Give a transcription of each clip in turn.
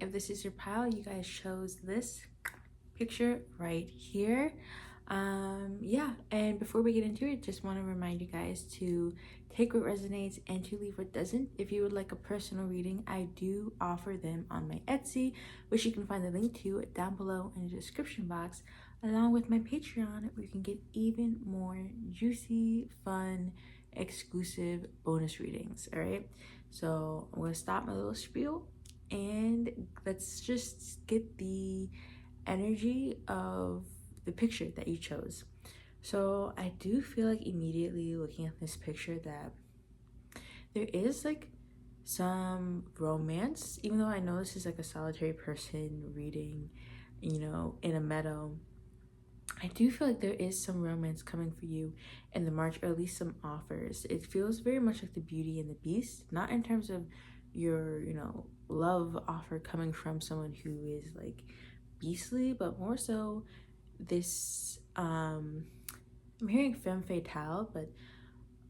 if this is your pile, you guys chose this picture right here. Yeah, and before we get into it, just want to remind you guys to take what resonates and to leave what doesn't. If you would like a personal reading, I do offer them on my Etsy, which you can find the link to down below in the description box, along with my Patreon, where you can get even more juicy, fun, exclusive bonus readings. All right, so I'm gonna stop my little spiel and let's just get the energy of the picture that you chose. So I do feel like immediately looking at this picture that there is like some romance, even though I know this is like a solitary person reading, you know, in a meadow. I do feel like there is some romance coming for you in the March, or at least some offers. It feels very much like the Beauty and the Beast, not in terms of your, you know, love offer coming from someone who is like beastly, but more so this I'm hearing femme fatale, but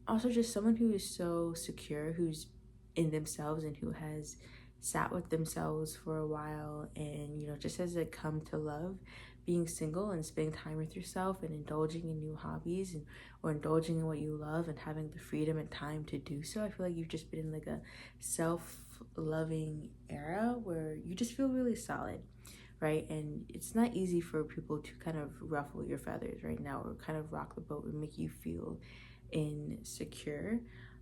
also just someone who is so secure, who's in themselves and who has sat with themselves for a while, and you know, just has like come to love being single and spending time with yourself and indulging in new hobbies, and or indulging in what you love and having the freedom and time to do so. I feel like you've just been in like a self-loving era where you just feel really solid, right? And it's not easy for people to kind of ruffle your feathers right now, or kind of rock the boat and make you feel insecure.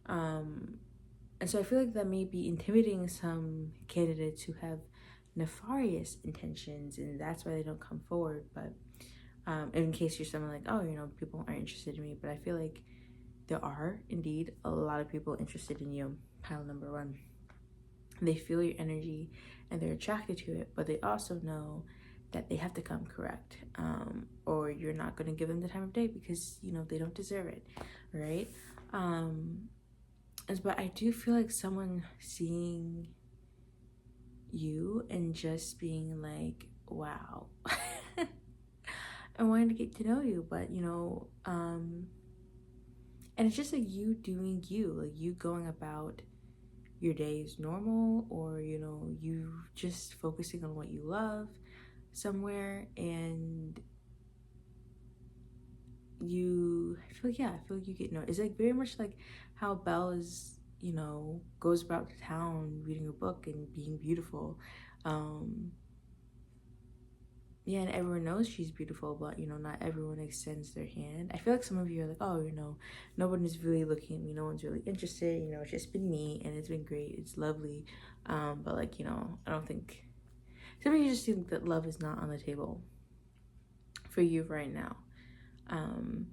And so I feel like that may be intimidating some candidates who have nefarious intentions, and that's why they don't come forward. But in case you're someone like, oh, you know, people aren't interested in me, but I feel like there are indeed a lot of people interested in you. Pile number one. They feel your energy and they're attracted to it, but they also know that they have to come correct, or you're not going to give them the time of day because, you know, they don't deserve it, right? But I do feel like someone seeing you and just being like, wow, I wanted to get to know you, but you know, and it's just like you doing you, like you going about your day is normal, or you know, you just focusing on what you love somewhere, and I feel like you get no. It's like very much like how Belle is, you know, goes about town reading a book and being beautiful. Yeah, and everyone knows she's beautiful, but you know, not everyone extends their hand. I feel like some of you are like, oh, you know, no one is really looking at me, no one's really interested, you know, it's just been me and it's been great, it's lovely. But like, you know, I don't think some of you just think that love is not on the table for you right now. And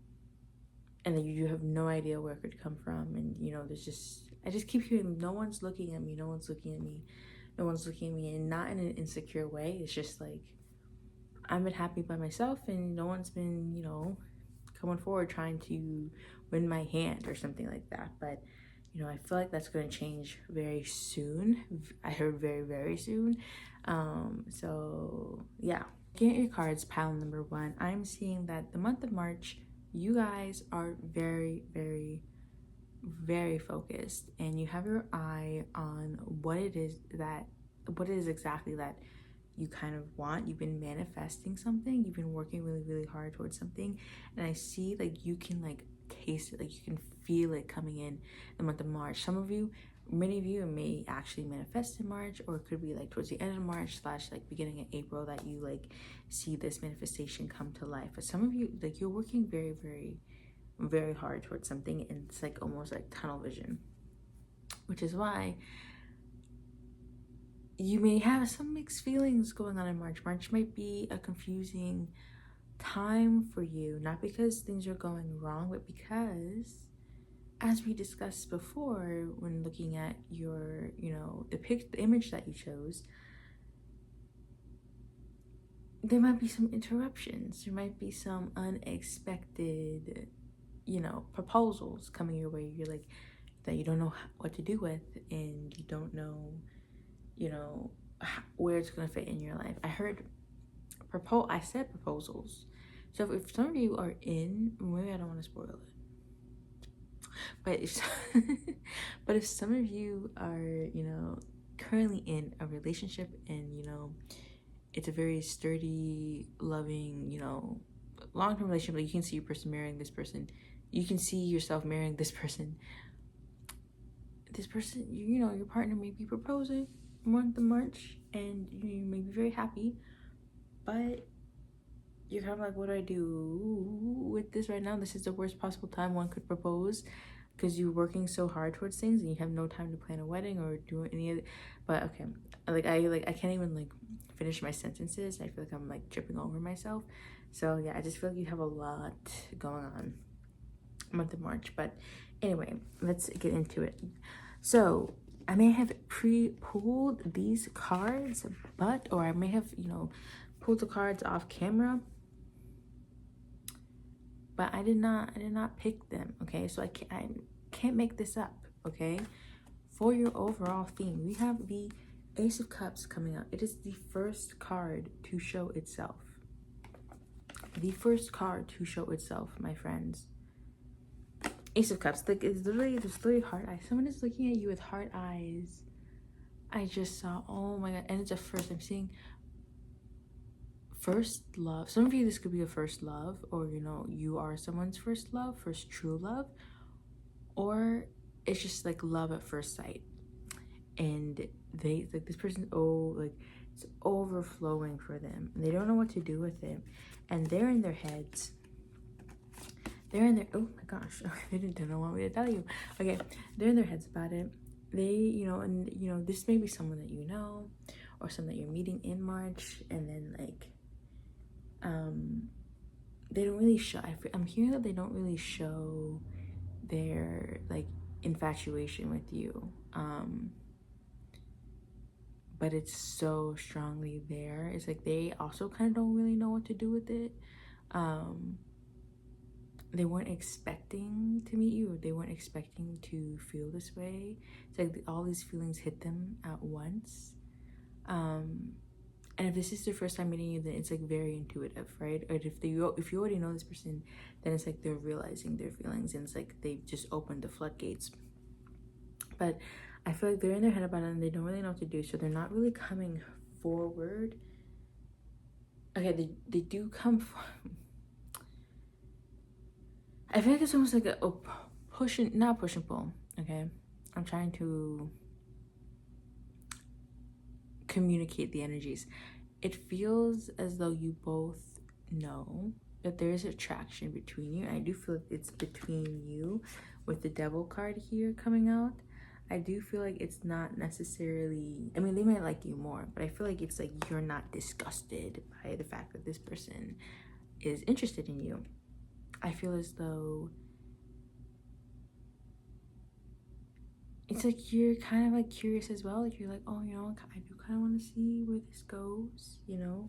then you have no idea where it could come from, and you know, I just keep hearing, no one's looking at me, no one's looking at me, no one's looking at me, and not in an insecure way. It's just like I've been happy by myself and no one's been, you know, coming forward trying to win my hand or something like that. But you know, I feel like that's going to change very soon. I heard very, very soon. So yeah, looking at your cards, pile number one, I'm seeing that the month of March, you guys are very, very, very focused, and you have your eye on what it is exactly that you kind of want. You've been manifesting something, you've been working really, really hard towards something, and I see like you can like taste it, like you can feel it coming in the month of March. Many of you may actually manifest in March, or it could be like towards the end of March / like beginning of April that you like see this manifestation come to life. But some of you, like, you're working very, very, very hard towards something, and it's like almost like tunnel vision, which is why you may have some mixed feelings going on in March. March might be a confusing time for you, not because things are going wrong, but because, as we discussed before, when looking at your, you know, the image that you chose, there might be some interruptions. There might be some unexpected, you know, proposals coming your way. You're like, that you don't know what to do with, and you don't know, you know, where it's going to fit in your life. I said proposals. So if some of you are maybe I don't want to spoil it, but if but if some of you are, you know, currently in a relationship, and you know, it's a very sturdy, loving, you know, long-term relationship. Like, you can see your person marrying this person, you can see yourself marrying this person. This person, you know, your partner may be proposing month of March, and you may be very happy, but you're kind of like, what do I do with this right now? This is the worst possible time one could propose, because you're working so hard towards things and you have no time to plan a wedding or do any other. But okay, I can't even like finish my sentences. I feel like I'm like tripping over myself. So yeah, I just feel like you have a lot going on month of March. But anyway, let's get into it. So I may have pre-pulled these cards, or I may have, you know, pulled the cards off camera, but I did not pick them. Okay, so I can't make this up. Okay, for your overall theme, we have the Ace of Cups coming up. It is the first card to show itself. The first card to show itself, my friends. Ace of Cups, like, it's literally, there's literally heart eyes. Someone is looking at you with heart eyes. I just saw, oh my god, and it's a first. I'm seeing first love. Some of you, this could be a first love, or you know, you are someone's first love, first true love, or it's just like love at first sight, and they like this person, oh, like it's overflowing for them, and they don't know what to do with it, and they're in their heads. They're in their, oh my gosh, they didn't want me to tell you. Okay, they're in their heads about it. They, you know, and you know, this may be someone that you know, or someone that you're meeting in March, and then like, they don't really show. I'm hearing that they don't really show their like infatuation with you, but it's so strongly there. It's like they also kind of don't really know what to do with it. They weren't expecting to meet you, or they weren't expecting to feel this way. It's like all these feelings hit them at once. And if this is their first time meeting you, then it's like very intuitive, right? Or if you already know this person, then it's like they're realizing their feelings, and it's like they've just opened the floodgates. But I feel like they're in their head about it, and they don't really know what to do, so they're not really coming forward. Okay, they do come forward. I feel like it's almost like a not push and pull. Okay, I'm trying to communicate the energies. It feels as though you both know that there is attraction between you. I do feel like it's between you, with the Devil card here coming out. I do feel like it's not necessarily, I mean, they might like you more, but I feel like it's like you're not disgusted by the fact that this person is interested in you. I feel as though it's like you're kind of like curious as well. Like, you're like, oh, you know, I do kind of want to see where this goes, you know.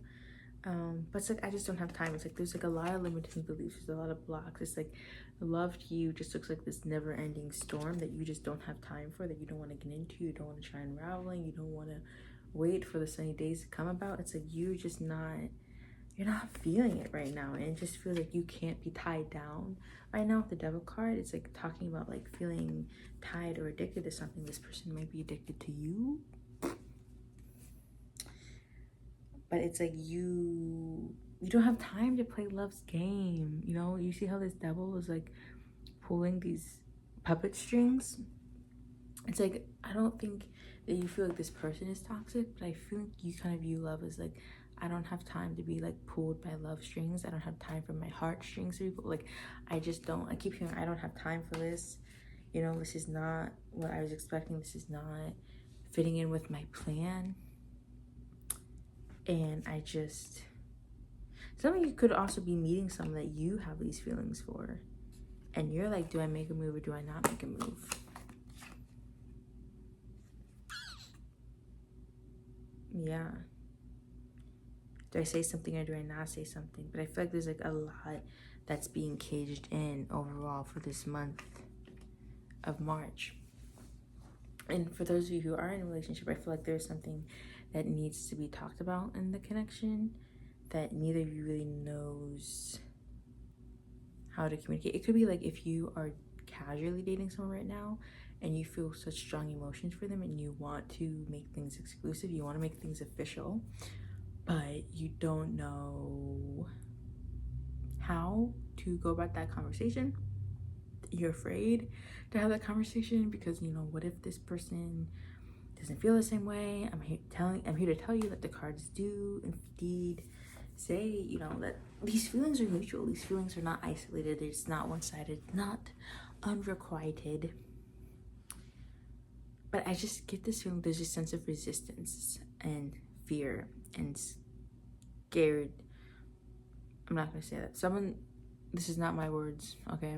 But it's like I just don't have time. It's like there's like a lot of limiting beliefs, there's a lot of blocks. It's like love to you just looks like this never-ending storm that you just don't have time for, that you don't want to get into, you don't want to try unraveling, you don't want to wait for the sunny days to come about. It's like you're not feeling it right now, and it just feels like you can't be tied down right now with the Devil card. It's like talking about like feeling tied or addicted to something. This person might be addicted to you, but it's like you don't have time to play love's game. You know, you see how this Devil is like pulling these puppet strings. It's like, I don't think that you feel like this person is toxic, but I feel like you kind of view love as like, I don't have time to be like pulled by love strings. I don't have time for my heartstrings to be pulled. Like, I just don't. I keep hearing, I don't have time for this. You know, this is not what I was expecting. This is not fitting in with my plan. And I just, some of you could also be meeting someone that you have these feelings for, and you're like, do I make a move or do I not make a move? Yeah. Do I say something or do I not say something? But I feel like there's like a lot that's being caged in overall for this month of March. And for those of you who are in a relationship, I feel like there's something that needs to be talked about in the connection that neither of you really knows how to communicate. It could be like if you are casually dating someone right now and you feel such strong emotions for them, and you want to make things exclusive, you want to make things official, but you don't know how to go about that conversation. You're afraid to have that conversation because, you know, what if this person doesn't feel the same way? I'm here to tell you that the cards do indeed say, you know, that these feelings are mutual. These feelings are not isolated. It's not one-sided, not unrequited. But I just get this feeling there's a sense of resistance and fear and scared. I'm not gonna say that. This is not my words, okay?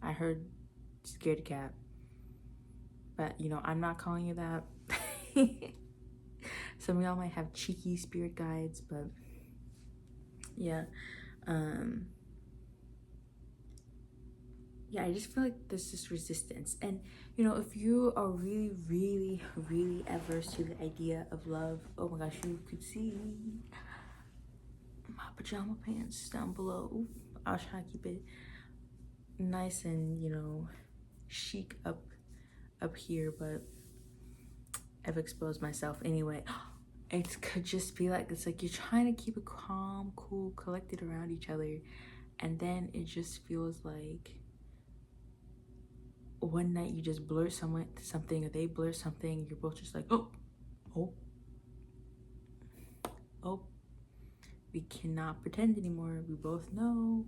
I heard scared cat. But, you know, I'm not calling you that. Some of y'all might have cheeky spirit guides, but yeah. Yeah, I just feel like there's this resistance. And, you know, if you are really, really, really averse to the idea of love, oh my gosh, you could see my pajama pants down below. I'll try to keep it nice and, you know, chic up here, but I've exposed myself anyway. It could just be like, it's like you're trying to keep it calm, cool, collected around each other, and then it just feels like one night you just blur something, or they blur something, you're both just like, oh, we cannot pretend anymore. We both know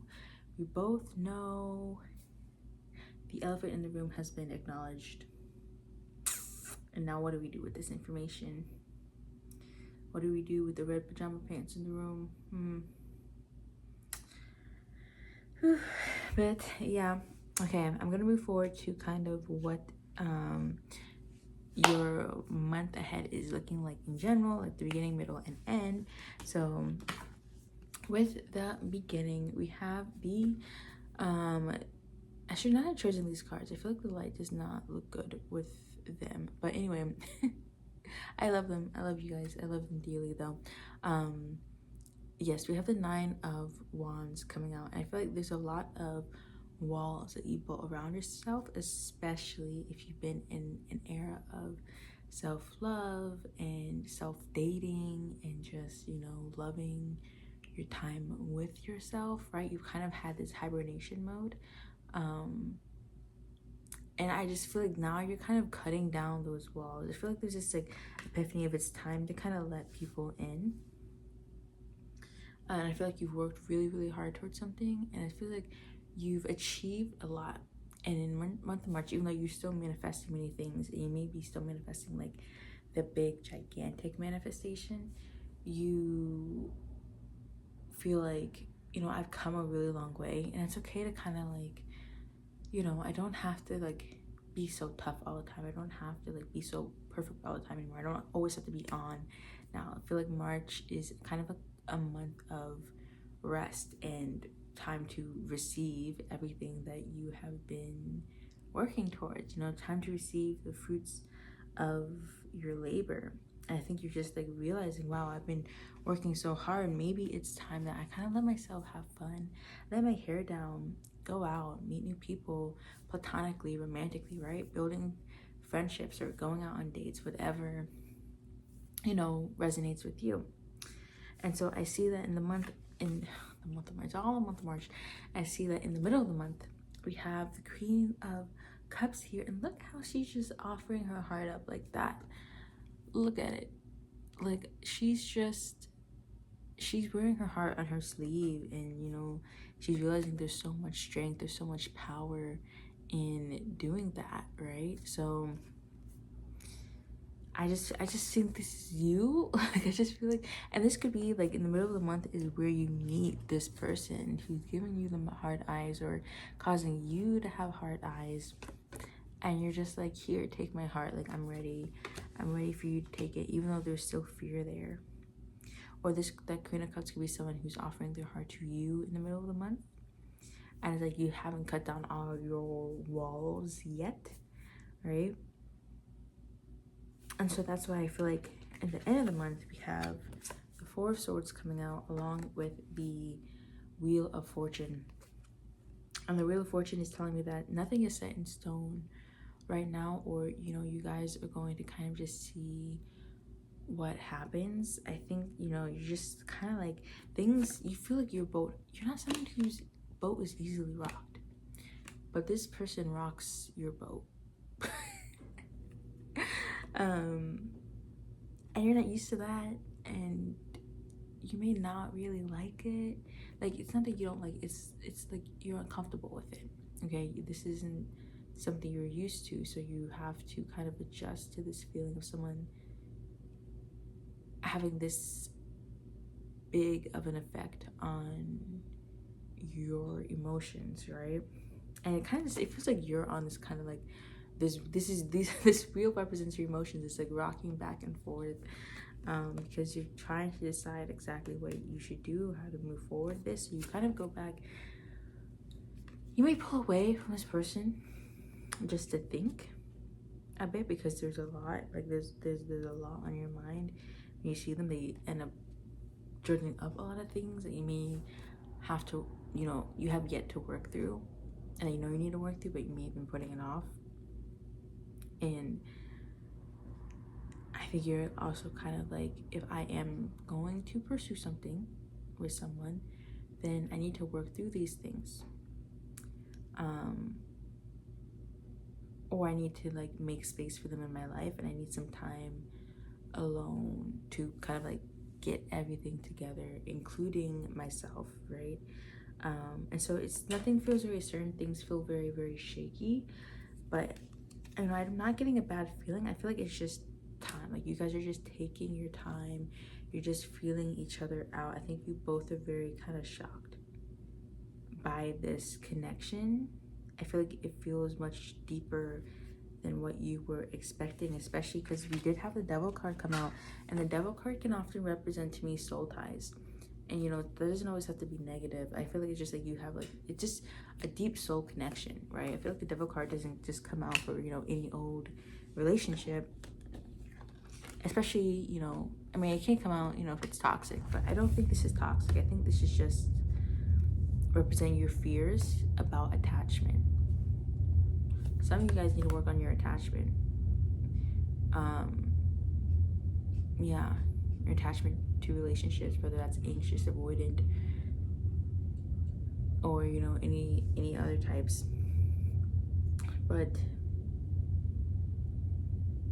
the elephant in the room has been acknowledged. And now what do we do with this information? What do we do with the red pajama pants in the room? But yeah, okay, I'm gonna move forward to kind of what your month ahead is looking like in general, like the beginning, middle, and end. So with the beginning, we have the I should not have chosen these cards. I feel like the light does not look good with them, but anyway. I love them. I love you guys. I love them dearly though. Yes, we have the 9 of Wands coming out. And I feel like there's a lot of walls that you build around yourself, especially if you've been in an era of self-love and self-dating and just, you know, loving your time with yourself, right? You've kind of had this hibernation mode. And I just feel like now you're kind of cutting down those walls. I feel like there's this like epiphany of it's time to kind of let people in. And I feel like you've worked really, really hard towards something. And I feel like you've achieved a lot. And in month of March, even though you're still manifesting many things, and you may be still manifesting like the big, gigantic manifestation, you feel like, you know, I've come a really long way. And it's okay to kind of like, you know, I don't have to like be so tough all the time. I don't have to like be so perfect all the time anymore. I don't always have to be on. Now, I feel like March is kind of a month of rest and time to receive everything that you have been working towards, you know, time to receive the fruits of your labor. And I think you're just like realizing, wow, I've been working so hard. Maybe it's time that I kind of let myself have fun, let my hair down, go out, meet new people, platonically, romantically, right? Building friendships or going out on dates, whatever, you know, resonates with you. And so I see that in the month of March, all the month of March, I see that in the middle of the month, we have the Queen of Cups here. And look how she's just offering her heart up like that. Look at it. Like she's wearing her heart on her sleeve, and you know, she's realizing there's so much strength, there's so much power in doing that, right? So I just think this is you. Like I just feel like, and this could be like in the middle of the month is where you meet this person who's giving you the hard eyes or causing you to have hard eyes, and you're just like, here, take my heart. Like I'm ready for you to take it, even though there's still fear there. Or that Queen of Cups could be someone who's offering their heart to you in the middle of the month, and it's like you haven't cut down all of your walls yet, right? And so that's why I feel like at the end of the month we have the 4 of Swords coming out along with the Wheel of Fortune. And the Wheel of Fortune is telling me that nothing is set in stone, right now, or you guys are going to kind of just see what happens. I think you're just kind of like things, you feel like you're not someone whose boat is easily rocked, but this person rocks your boat. And you're not used to that, and you may not really like it. Like, it's not that you don't like it's like you're uncomfortable with it. Okay, this isn't something you're used to, so you have to kind of adjust to this feeling of someone having this big of an effect on your emotions, right? And it kind of it feels like you're on this kind of like this wheel represents your emotions. It's like rocking back and forth, because you're trying to decide exactly what you should do, how to move forward with this. So you kind of go back, you may pull away from this person just to think a bit, because there's a lot, like there's a lot on your mind. When you see them, they end up dredging up a lot of things that you may have to, you have yet to work through, and you need to work through, but you may have been putting it off. And I think you're also kind of like, if I am going to pursue something with someone, then I need to work through these things. Or I need to like make space for them in my life, and I need some time alone to kind of like get everything together, including myself, right? And so nothing feels very certain. Things feel very, very shaky, but I'm not getting a bad feeling. I feel like it's just time. Like, you guys are just taking your time. You're just feeling each other out. I think you both are very kind of shocked by this connection. I feel like it feels much deeper than what you were expecting, especially because we did have the Devil card come out, and the Devil card can often represent, to me, soul ties. And that doesn't always have to be negative. I feel like it's just like you have, like, it's just a deep soul connection, right? I feel like the Devil card doesn't just come out for any old relationship, especially it can't come out if it's toxic, but I don't think this is toxic. I think this is just representing your fears about attachment. Some of you guys need to work on your attachment. Yeah, your attachment to relationships, whether that's anxious, avoidant, or any other types. But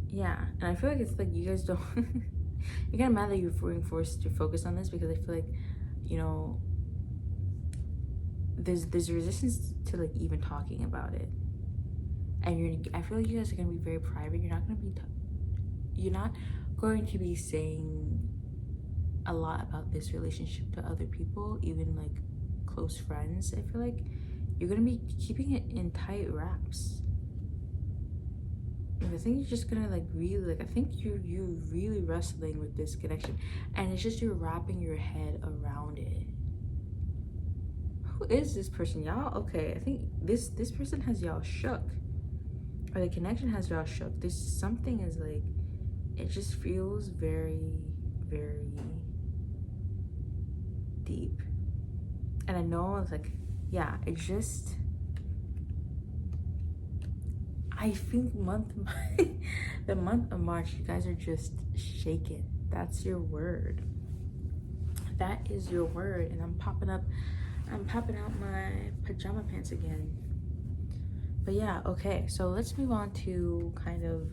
yeah, and I feel like it's like you guys don't you're kind of mad that you're being forced to focus on this, because I feel like there's resistance to like even talking about it. And I feel like you guys are gonna be very private. You're not going to be saying a lot about this relationship to other people, even like close friends. I feel like you're gonna be keeping it in tight wraps. And I think you're just gonna like really, like, I think you're really wrestling with this connection, and it's just you're wrapping your head around it. Who is this person, y'all? Okay, I think this person has y'all shook, or the connection has y'all shook. This something is like, it just feels very, very deep. And I know it's like, yeah, it's just, I think the month of March, you guys are just shaken. That's your word. That is your word. And I'm popping out my pajama pants again. But yeah, okay, so let's move on to kind of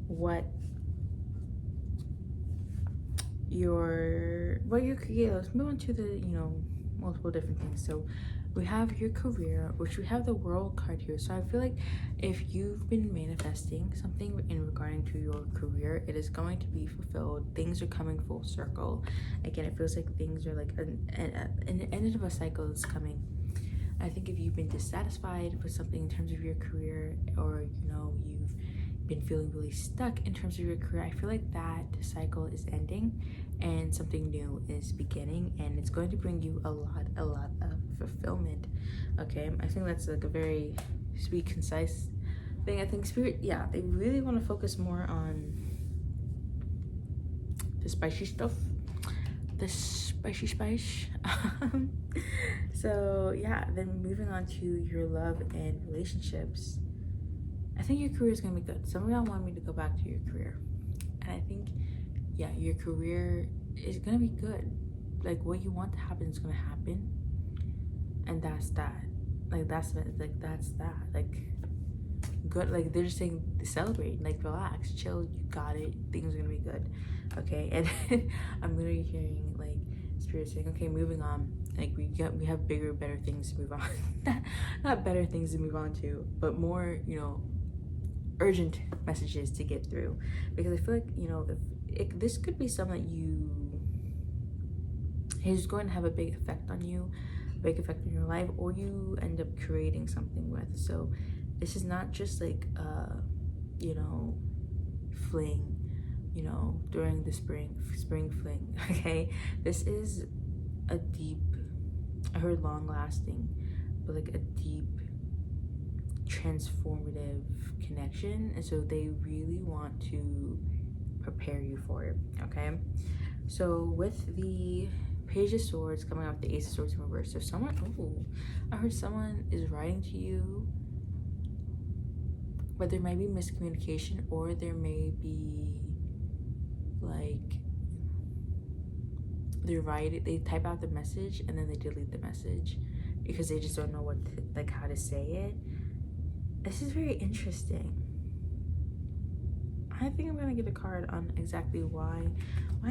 what you're creating. Let's move on to the multiple different things. So we have your career, which we have the World card here. So I feel like if you've been manifesting something in regarding to your career, it is going to be fulfilled. Things are coming full circle. Again, it feels like things are like an end of a cycle is coming. I think if you've been dissatisfied with something in terms of your career, or you've been feeling really stuck in terms of your career, I feel like that cycle is ending and something new is beginning, and it's going to bring you a lot of fulfillment. Okay, I think that's like a very sweet, concise thing. I think Spirit, yeah, they really want to focus more on the spicy stuff, the spice. So yeah, then moving on to your love and relationships, I think your career is gonna be good. Some of y'all want me to go back to your career, and I think, yeah, your career is gonna be good. Like, what you want to happen is gonna happen, and that's that. Like, that's that. Like, good. Like, they're just saying celebrate. Like, relax, chill. You got it. Things are gonna be good. Okay. And I'm literally hearing like spirit saying, okay, moving on. Like, we have bigger, better things to move on. Not better things to move on to, but more, urgent messages to get through. Because I feel like, if this could be something that is going to have a big effect on you, a big effect on your life, or you end up creating something with. So this is not just like fling, during the spring fling. Okay, this is a deep, I heard long lasting, but like a deep transformative connection, and so they really want to prepare you for it. Okay, so with the Page of Swords coming out, the Ace of Swords in reverse, so I heard someone is writing to you, but there might be miscommunication, or there may be like they type out the message and then they delete the message because they just don't know how to say it. This is very interesting. I think I'm gonna get a card on exactly why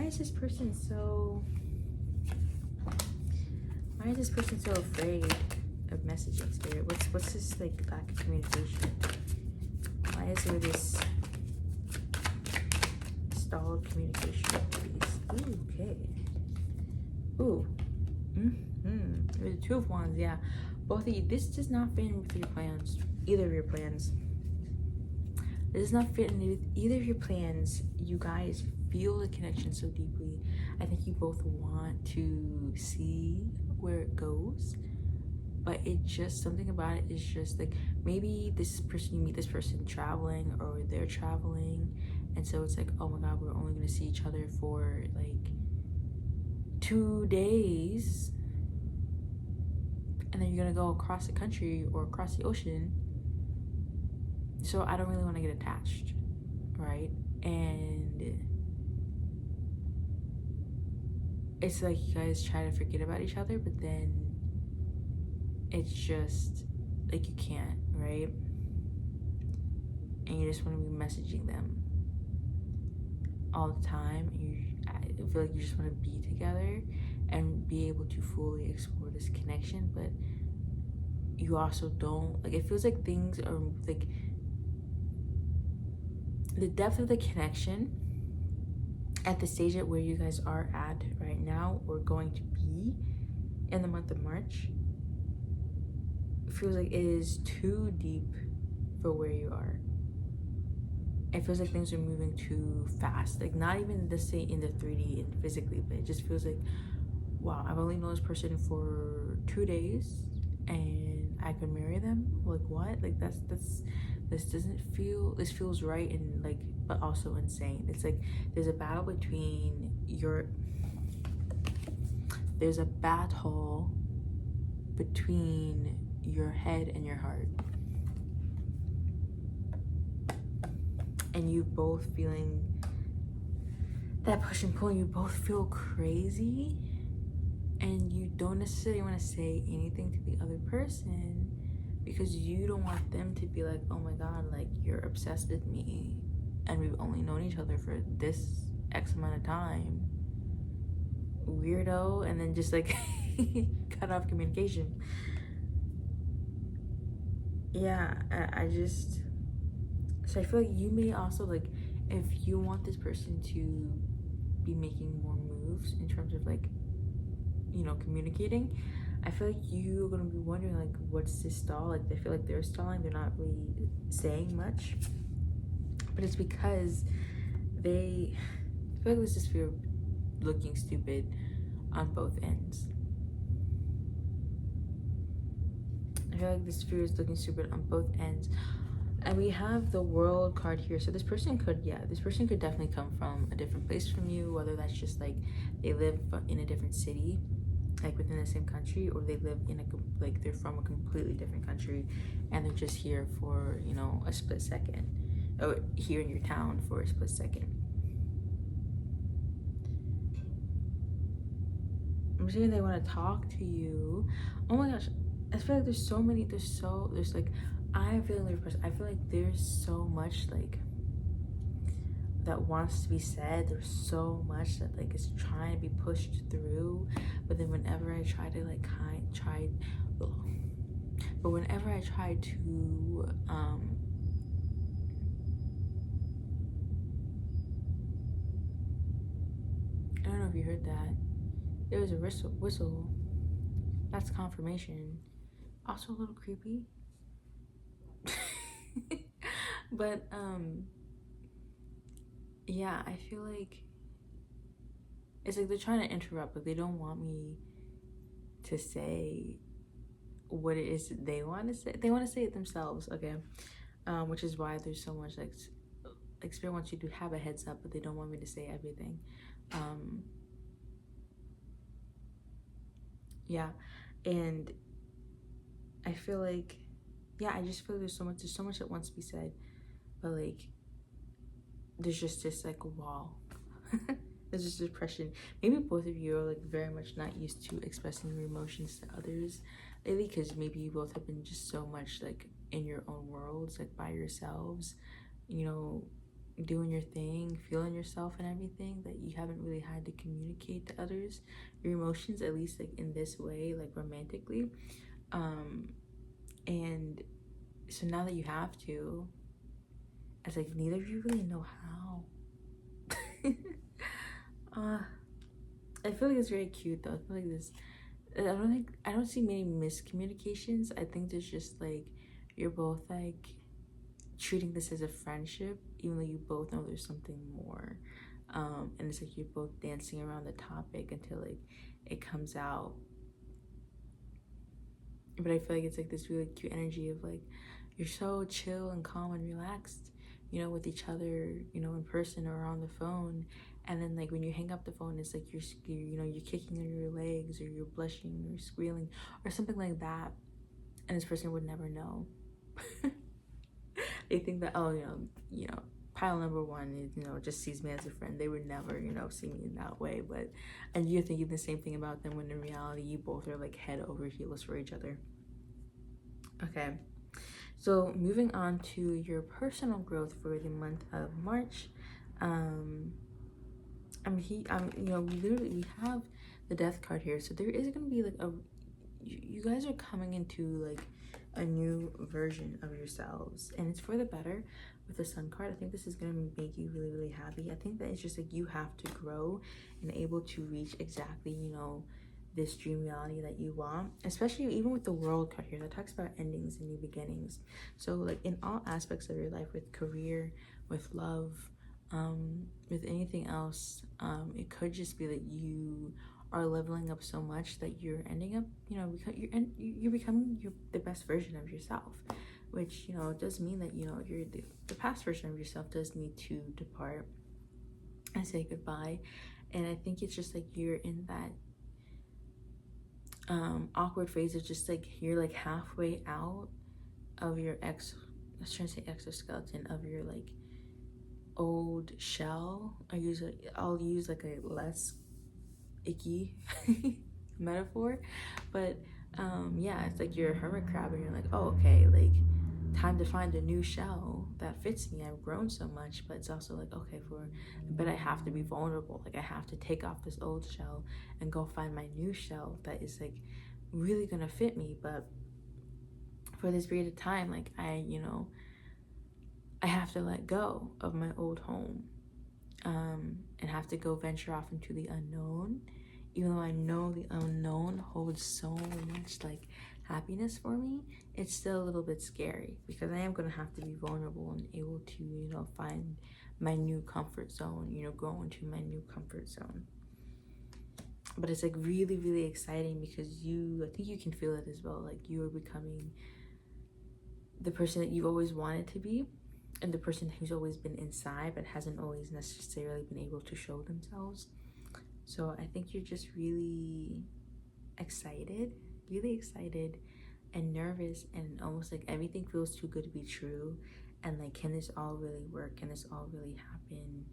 is this person so afraid of messaging, Spirit? What's this like lack of communication? Why is there this stalled communication, please? Ooh, okay. Ooh. There's the Two of Wands, yeah. Both of you, this does not fit in with your plans. Either of your plans. This does not fit in with either of your plans. You guys feel the connection so deeply. I think you both want to see where it goes. But it just, something about it is just like, maybe you meet this person traveling, or they're traveling, and so it's like, oh my god, we're only gonna see each other for like 2 days, and then you're gonna go across the country or across the ocean, so I don't really want to get attached, right? And it's like you guys try to forget about each other, but then it's just like you can't, right? And you just want to be messaging them all the time. I feel like you just want to be together and be able to fully explore this connection, but you also don't, like, it feels like things are like the depth of the connection at the stage at where you guys are at right now, or going to be in the month of March, feels like it is too deep for where you are. It feels like things are moving too fast, like not even the same in the 3D and physically, but it just feels like, wow, I've only known this person for 2 days and I could marry them. Like, what? Like, this doesn't feel, this feels right, and like, but also insane. It's like there's a battle between your head and your heart, and you both feeling that push and pull. You both feel crazy, and you don't necessarily want to say anything to the other person because you don't want them to be like, oh my god, like, you're obsessed with me and we've only known each other for this X amount of time, weirdo, and then just like cut off communication. Yeah, so I feel like you may also, like, if you want this person to be making more moves in terms of like, communicating, I feel like you're gonna be wondering, like, what's this stall? Like, they feel like they're stalling, they're not really saying much, but it's because I feel like there's this fear of looking stupid on both ends. I feel like this fear is looking stupid on both ends. And we have the World card here, so this person could definitely come from a different place from you, whether that's just like they live in a different city, like within the same country, or they live in a, like they're from a completely different country and they're just here for, you know, a split second, or here in your town for a split second. I'm saying they want to talk to you. Oh my gosh, I feel like there's like, I'm feeling the person. I feel like there's so much like that wants to be said. There's so much that like is trying to be pushed through, but then whenever I try to like but whenever I try to I don't know if you heard that. There was a whistle. That's confirmation. Also a little creepy. But yeah, I feel like it's like they're trying to interrupt, but they don't want me to say what it is they want to say. They want to say it themselves, okay? Which is why there's so much like Spirit wants you to have a heads up, but they don't want me to say everything. Yeah, and I feel like, yeah, I just feel like there's so much that wants to be said, but like there's just this like wall. There's just depression. Maybe both of you are like very much not used to expressing your emotions to others lately, because maybe you both have been just so much like in your own worlds, like by yourselves, you know, doing your thing, feeling yourself and everything, that you haven't really had to communicate to others your emotions, at least like in this way, like romantically. And so now that you have to, it's like neither of you really know how. I feel like it's very cute though. I feel like this, I don't see many miscommunications. I think there's just like you're both like treating this as a friendship, even though you both know there's something more. And it's like you're both dancing around the topic until like it comes out. But I feel like it's like this really cute energy of like you're so chill and calm and relaxed, you know, with each other, you know, in person or on the phone. And then like when you hang up the phone, it's like you're you know, you're kicking on your legs, or you're blushing or squealing or something like that, and this person would never know. They think that, oh, you know, pile number one is, you know, just sees me as a friend. They would never, you know, see me in that way. But and you're thinking the same thing about them, when in reality you both are like head over heels for each other. Okay, so moving on to your personal growth for the month of March. You know, we have the Death card here, so there is gonna be like you guys are coming into like a new version of yourselves, and it's for the better. With the Sun card, I think this is gonna make you really, really happy. I think that it's just like you have to grow and able to reach exactly, you know, this dream reality that you want, especially even with the World card here that talks about endings and new beginnings. So like in all aspects of your life, with career, with love, with anything else, it could just be that you are leveling up so much that you're ending up, you know, you're becoming the best version of yourself, which, you know, does mean that, you know, the past version of yourself does need to depart and say goodbye. And I think it's just like you're in that awkward phase of just like you're like halfway out of your I was trying to say exoskeleton, of your like old shell. I'll use like a less icky metaphor, but yeah, it's like you're a hermit crab and you're like, oh, okay, like time to find a new shell that fits me. I've grown so much. But it's also like, okay, but I have to be vulnerable. Like I have to take off this old shell and go find my new shell that is like really gonna fit me. But for this period of time, like I have to let go of my old home, and have to go venture off into the unknown, even though I know the unknown holds so much like happiness for me. It's still a little bit scary, because I am going to have to be vulnerable and able to, you know, find my new comfort zone, you know, grow into my new comfort zone. But it's like really, really exciting, because I think you can feel it as well, like you are becoming the person that you've always wanted to be, and the person who's always been inside but hasn't always necessarily been able to show themselves. So I think you're just really excited, really excited and nervous, and almost like everything feels too good to be true. And like, can this all really work? Can this all really happen?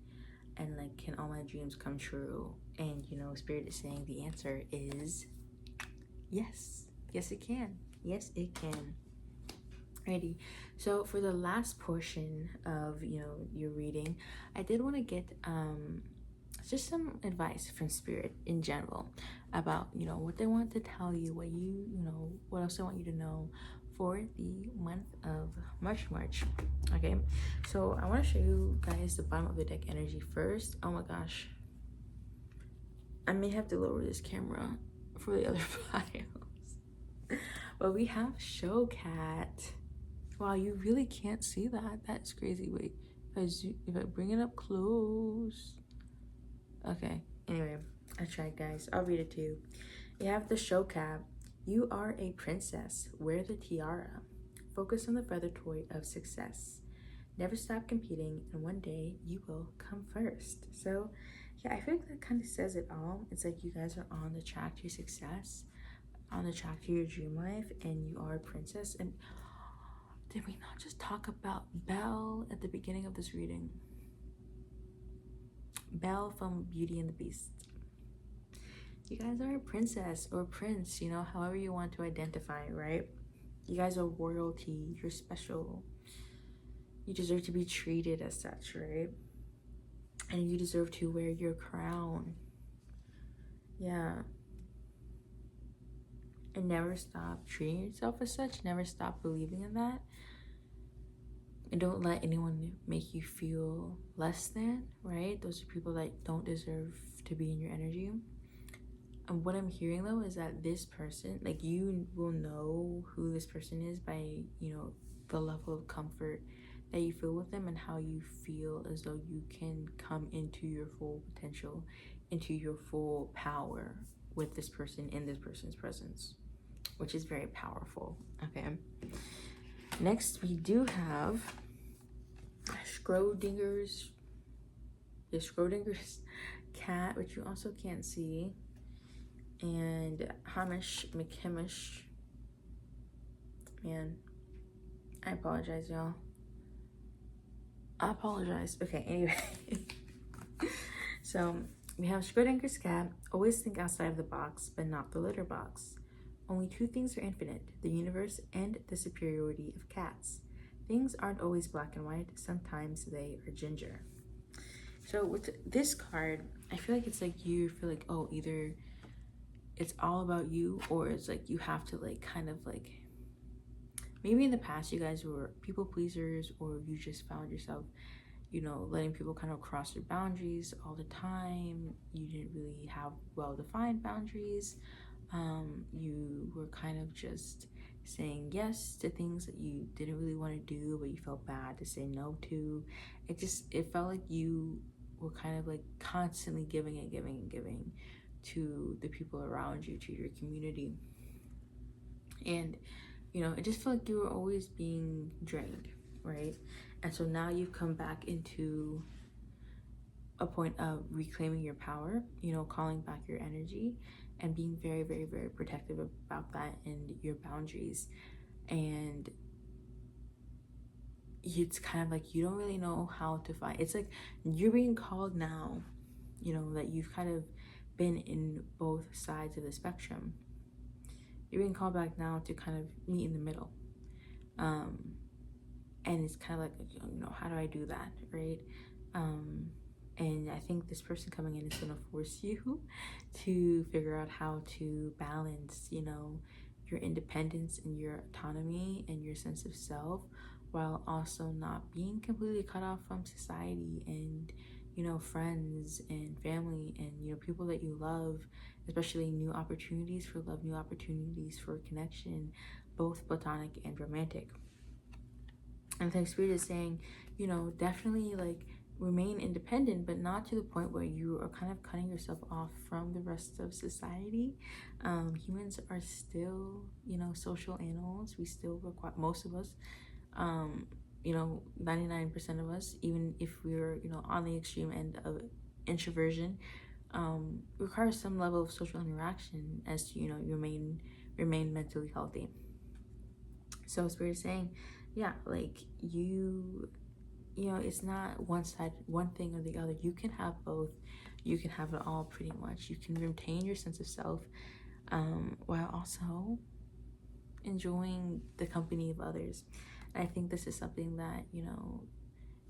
And like, can all my dreams come true? And you know, Spirit is saying the answer is yes. Yes, it can. Yes, it can. Alrighty. So for the last portion of, you know, your reading, I did want to get just some advice from Spirit in general about, you know, what they want to tell you, what you know, what else they want you to know for the month of March. Okay, so I want to show you guys the bottom of the deck energy first. Oh my gosh, I may have to lower this camera for the other files. But we have Show Cat. Wow, you really can't see that. That's crazy. Wait, if I bring it up close. Okay, anyway, I tried, guys. I'll read it to you. You have the Show Cat. You are a princess. Wear the tiara. Focus on the feather toy of success. Never stop competing, and one day you will come first. So, yeah, I feel like that kind of says it all. It's like you guys are on the track to your success, on the track to your dream life, and you are a princess. And did we not just talk about Belle at the beginning of this reading? Belle from Beauty and the Beast. You guys are a princess or prince, you know, however you want to identify, right? You guys are royalty. You're special. You deserve to be treated as such, right? And you deserve to wear your crown. Yeah. And never stop treating yourself as such. Never stop believing in that. And don't let anyone make you feel less than, right? Those are people that don't deserve to be in your energy. And what I'm hearing though is that this person, like, you will know who this person is by, you know, the level of comfort that you feel with them and how you feel as though you can come into your full potential, into your full power with this person in this person's presence, which is very powerful. Okay. Next, we do have Schrodinger's cat, which you also can't see, and Hamish McKimish. Man, I apologize, y'all. I apologize. Okay, anyway. So we have Schrodinger's cat. Always think outside of the box, but not the litter box. Only two things are infinite: the universe and the superiority of cats. Things aren't always black and white. Sometimes they are ginger. So with this card, I feel like it's like you feel like, oh, either it's all about you, or it's like you have to like kind of like, maybe in the past you guys were people pleasers, or you just found yourself, you know, letting people kind of cross your boundaries all the time. You didn't really have well-defined boundaries. You were kind of just saying yes to things that you didn't really want to do, but you felt bad to say no to. It felt like you were kind of like constantly giving to the people around you, to your community. And, you know, it just felt like you were always being drained, right? And so now you've come back into a point of reclaiming your power, you know, calling back your energy and being very, very, very protective about that and your boundaries. And it's kind of like you don't really know how to find. It's like you're being called now, you know, that you've kind of been in both sides of the spectrum. You're being called back now to kind of meet in the middle. And it's kind of like, you know, how do I do that, right? And I think this person coming in is going to force you to figure out how to balance, you know, your independence and your autonomy and your sense of self, while also not being completely cut off from society and, you know, friends and family and, you know, people that you love, especially new opportunities for love, new opportunities for connection, both platonic and romantic. And the Spirit is saying, you know, definitely like remain independent, but not to the point where you are kind of cutting yourself off from the rest of society. Humans are still, you know, social animals. We still require, most of us, you know, 99% of us, even if we're, you know, on the extreme end of introversion, requires some level of social interaction as to, you know, remain mentally healthy. So Spirit is saying, yeah, like you know, it's not one side, one thing or the other. You can have both. You can have it all pretty much. You can retain your sense of self, while also enjoying the company of others. And I think this is something that, you know,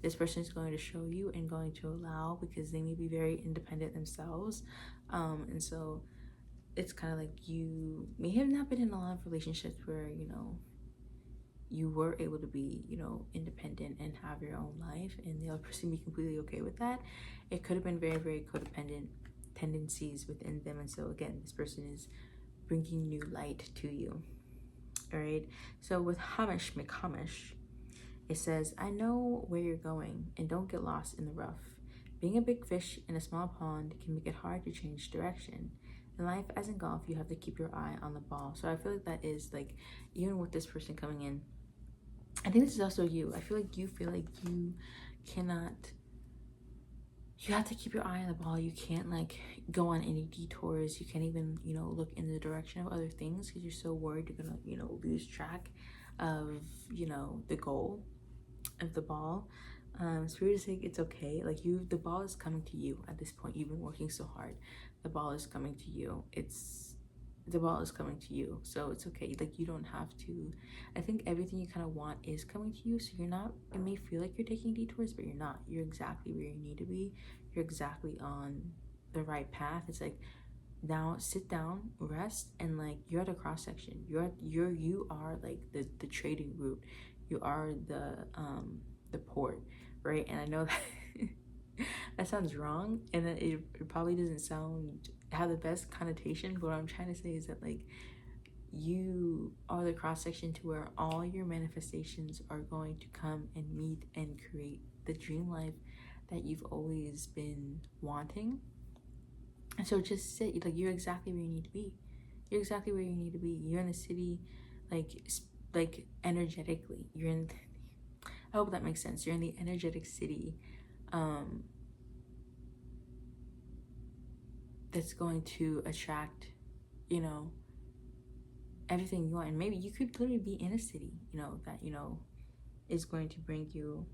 this person is going to show you and going to allow, because they may be very independent themselves. And so it's kind of like you may have not been in a lot of relationships where, you know, you were able to be, you know, independent and have your own life, and the other person be completely okay with that. It could have been very, very codependent tendencies within them. And so again, this person is bringing new light to you. All right. So with Hamish McHamish, it says, I know where you're going and don't get lost in the rough. Being a big fish in a small pond can make it hard to change direction. In life, as in golf, you have to keep your eye on the ball. So I feel like that is like, even with this person coming in, I think this is also you. I feel like you cannot, you have to keep your eye on the ball. You can't like go on any detours. You can't even, you know, look in the direction of other things because you're so worried you're gonna, you know, lose track of, you know, the goal of the ball. Spirit is saying it's okay. Like the ball is coming to you at this point. You've been working so hard. The ball is coming to you. The ball is coming to you. So it's okay. Like you don't have to, I think everything you kind of want is coming to you. So you're not, it may feel like you're taking detours, but you're not. You're exactly where you need to be. You're exactly on the right path. It's like, now sit down, rest, and like you're at a cross section. You are like the trading route. You are the port, right? And I know that that sounds wrong, and that it probably doesn't have the best connotation, but what I'm trying to say is that like you are the cross section to where all your manifestations are going to come and meet and create the dream life that you've always been wanting. And so just sit, like you're exactly where you need to be. You're exactly where you need to be. You're in the city, like energetically. You're in, I hope that makes sense. You're in the energetic city that's going to attract, you know, everything you want. And maybe you could literally be in a city, you know, that, you know, is going to bring you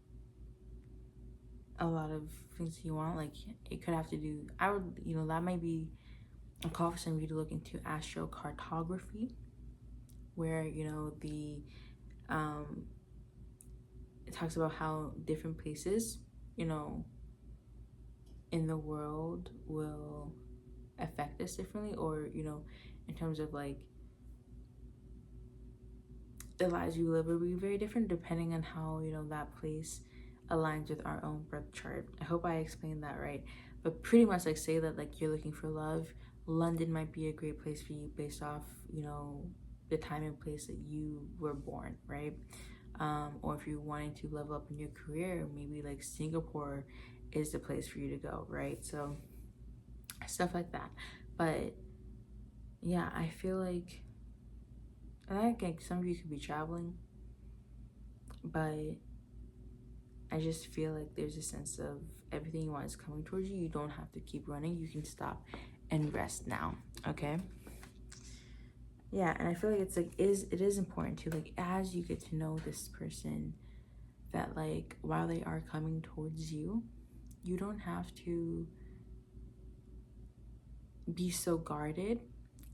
a lot of things you want. Like it could have to do, I would, you know, that might be a call for some of you to look into astrocartography, where, you know, it talks about how different places, you know, in the world will affect us differently, or, you know, in terms of like the lives we live will be very different depending on how, you know, that place aligns with our own birth chart. I hope I explained that right. But pretty much like say that like you're looking for love, London might be a great place for you based off, you know, the time and place that you were born, right? Or if you're wanting to level up in your career, maybe like Singapore is the place for you to go, right? So stuff like that. But yeah, I feel like, and I think some of you could be traveling, but I just feel like there's a sense of everything you want is coming towards you. You don't have to keep running. You can stop and rest now, okay? Yeah, and I feel like it's like it is important to, like, as you get to know this person, that like while they are coming towards you, you don't have to be so guarded.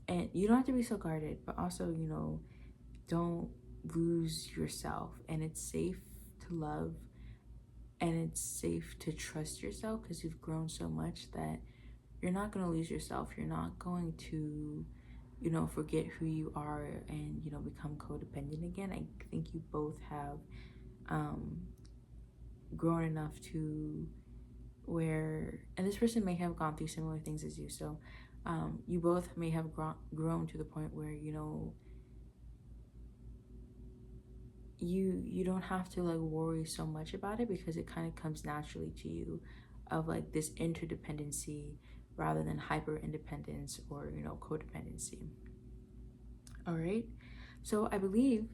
And you don't have to be so guarded, but also, you know, don't lose yourself. And it's safe to love, and it's safe to trust yourself, because you've grown so much that you're not going to lose yourself. You're not going to, you know, forget who you are and, you know, become codependent again. I think you both have grown enough to where, and this person may have gone through similar things as you, so you both may have grown to the point where, you know, you don't have to like worry so much about it, because it kind of comes naturally to you, of like this interdependency rather than hyper independence or, you know, codependency. All right, so I believe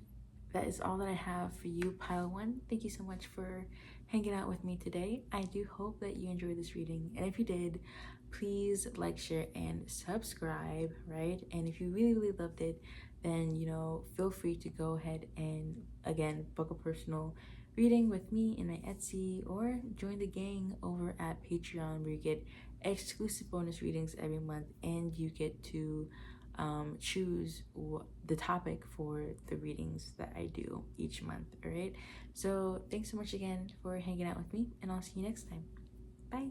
that is all that I have for you, pile one. Thank you so much for hanging out with me today. I do hope that you enjoyed this reading, and if you did, please like, share, and subscribe, right? And if you really, really loved it, then, feel free to go ahead and, again, book a personal reading with me in my Etsy, or join the gang over at Patreon, where you get exclusive bonus readings every month, and you get to choose the topic for the readings that I do each month. All right. So thanks so much again for hanging out with me, and I'll see you next time. Bye.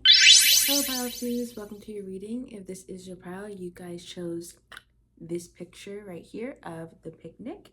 Hello, pile please. Welcome to your reading. If this is your pile, you guys chose this picture right here of the picnic.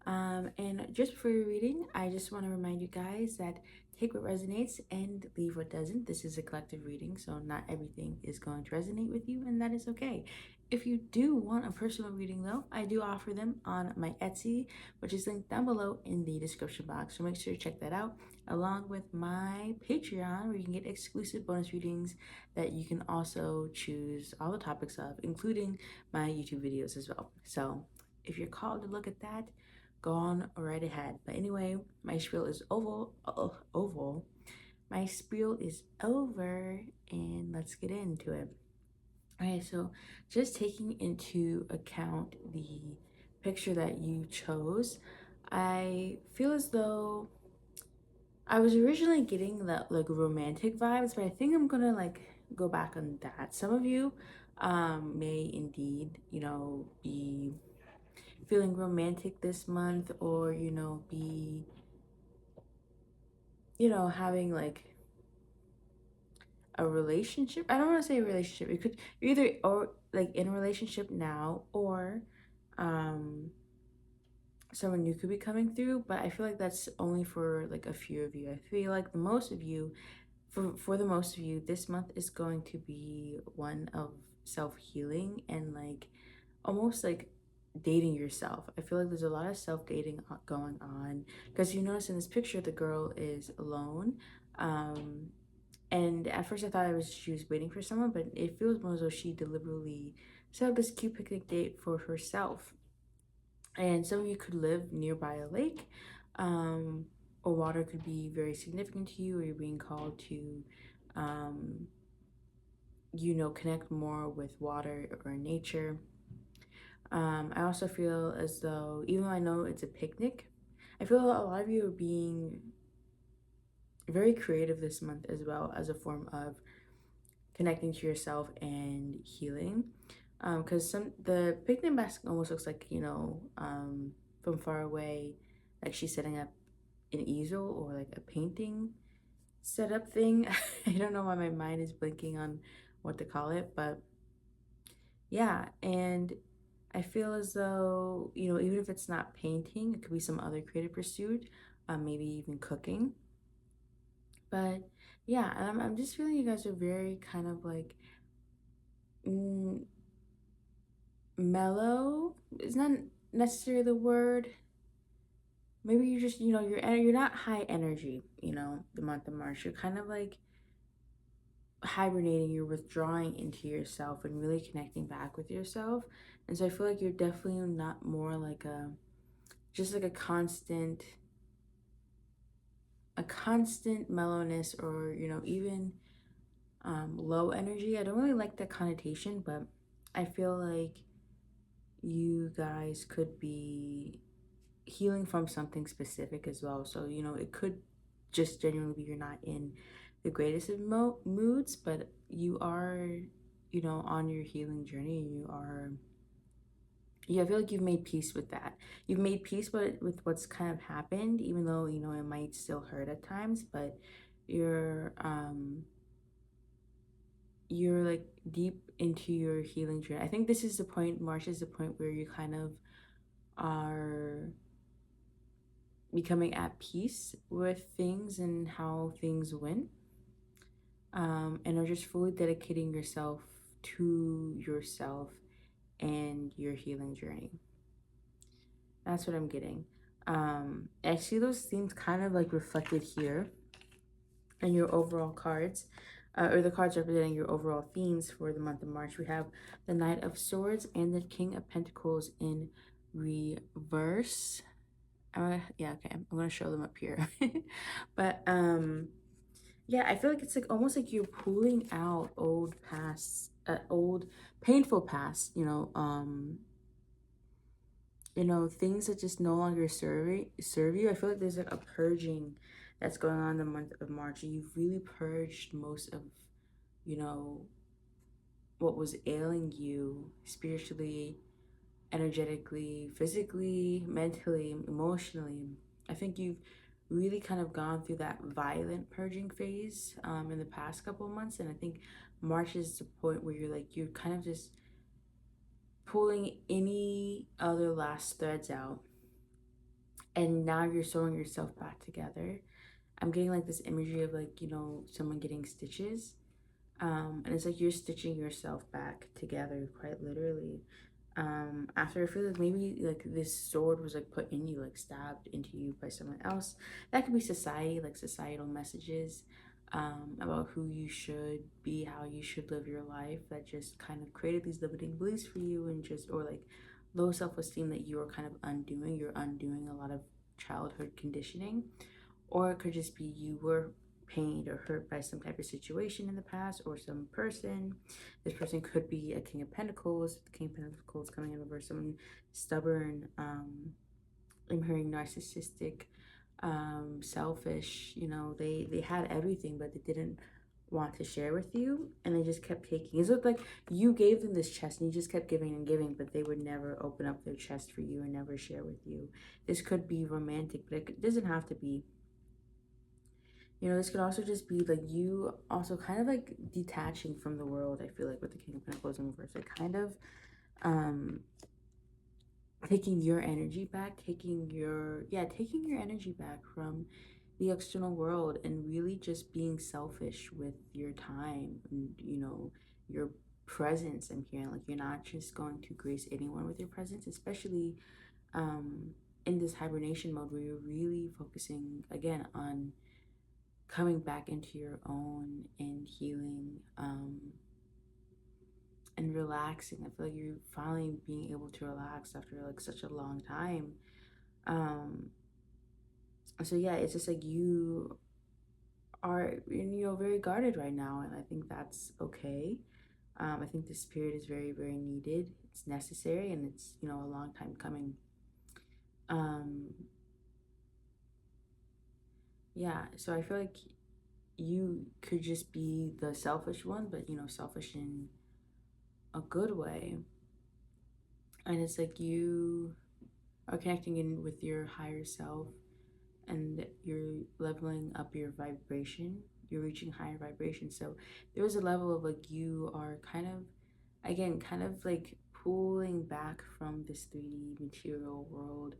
And just before your reading, I just want to remind you guys that take what resonates and leave what doesn't. This is a collective reading, so not everything is going to resonate with you, and that is okay. If you do want a personal reading, though, I do offer them on my Etsy, which is linked down below in the description box. So make sure to check that out, along with my Patreon, where you can get exclusive bonus readings that you can also choose all the topics of, including my YouTube videos as well. So if you're called to look at that, go on right ahead. But anyway, my spiel is oval. My spiel is over, and let's get into it. Okay, so just taking into account the picture that you chose, I feel as though I was originally getting that like romantic vibes, but I think I'm gonna like go back on that. Some of you may indeed, be feeling romantic this month, or be having like a relationship. I don't want to say a relationship. It could, you're either or like in a relationship now, or um someone new could be coming through, but I feel like that's only for like a few of you. I feel like the most of you, for the most of you, this month is going to be one of self-healing, and like almost like dating yourself. I feel like there's a lot of self-dating going on, because you notice in this picture the girl is alone. And at first I thought she was waiting for someone, but it feels more as though she deliberately set up this cute picnic date for herself. And some of you could live nearby a lake, um, or water could be very significant to you, or you're being called to, um, connect more with water or nature. I also feel as though, even though I know it's a picnic, I feel a lot of you are being very creative this month as well, as a form of connecting to yourself and healing. Because the picnic basket almost looks like, from far away, like she's setting up an easel or like a painting setup thing. I don't know why my mind is blinking on what to call it, but yeah. And I feel as though, even if it's not painting, it could be some other creative pursuit, maybe even cooking. But yeah, I'm just feeling you guys are very kind of like, mm, mellow. It's not necessarily the word. Maybe you just, you're not high energy, the month of March. You're kind of like hibernating, you're withdrawing into yourself and really connecting back with yourself. And so I feel like you're definitely not more like just like a constant mellowness, or even low energy. I don't really like that connotation, but I feel like you guys could be healing from something specific as well. So it could just genuinely be you're not in the greatest of moods, but you are on your healing journey. Yeah, I feel like you've made peace with that. You've made peace with what's kind of happened, even though it might still hurt at times. But you're like deep into your healing journey. I think this is the point, March is the point where you kind of are becoming at peace with things and how things went, and are just fully dedicating yourself to yourself and your healing journey. That's what I'm getting. I see those themes kind of like reflected here in your overall cards, or the cards representing your overall themes for the month of March. We have the Knight of Swords and the King of Pentacles in reverse. Yeah, okay, I'm gonna show them up here. But yeah, I feel like it's like almost like you're pulling out old past old painful past, things that just no longer serve you. I feel like there's like a purging that's going on in the month of March. You've really purged most of, you know, what was ailing you spiritually, energetically, physically, mentally, emotionally. I think you've really kind of gone through that violent purging phase in the past couple of months, and I think March is the point where you're kind of just pulling any other last threads out, and now you're sewing yourself back together. I'm getting like this imagery of like, someone getting stitches. And it's like you're stitching yourself back together, quite literally. After I feel like maybe like this sword was like put in you, like stabbed into you by someone else. That could be society, like societal messages about who you should be, how you should live your life, that just kind of created these limiting beliefs for you, and just, or like low self-esteem that you are kind of undoing. You're undoing a lot of childhood conditioning, or it could just be you were pained or hurt by some type of situation in the past, or some person. This person could be a King of Pentacles. The King of Pentacles coming in reverse, someone stubborn, I'm hearing narcissistic, selfish. They had everything, but they didn't want to share with you, and they just kept taking. It looked like you gave them this chest and you just kept giving and giving, but they would never open up their chest for you and never share with you. This could be romantic, but it doesn't have to be. This could also just be like you also kind of like detaching from the world. I feel like with the King of Pentacles in reverse, like kind of um taking your energy back, taking your energy back from the external world, and really just being selfish with your time and your presence. I'm hearing like you're not just going to grace anyone with your presence, especially um in this hibernation mode where you're really focusing again on coming back into your own and healing, and relaxing. I feel like you're finally being able to relax after like such a long time. Um, so yeah, it's just like you are, very guarded right now, and I think that's okay. I think the spirit is very, very needed. It's necessary, and it's a long time coming. Um, yeah, so I feel like you could just be the selfish one, but selfish in a good way. And it's like you are connecting in with your higher self, and you're leveling up your vibration. You're reaching higher vibration. So there's a level of like you are kind of, again, kind of like pulling back from this 3D material world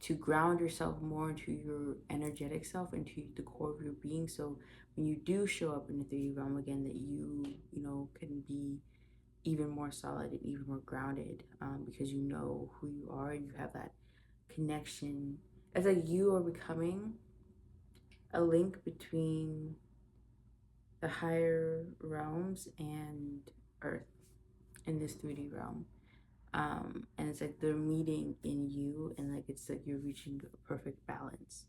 to ground yourself more into your energetic self, into the core of your being. So when you do show up in the 3D realm again, that you can be even more solid and even more grounded, because you know who you are, and you have that connection. It's like you are becoming a link between the higher realms and Earth in this 3D realm. And it's like they're meeting in you, and like it's like you're reaching a perfect balance.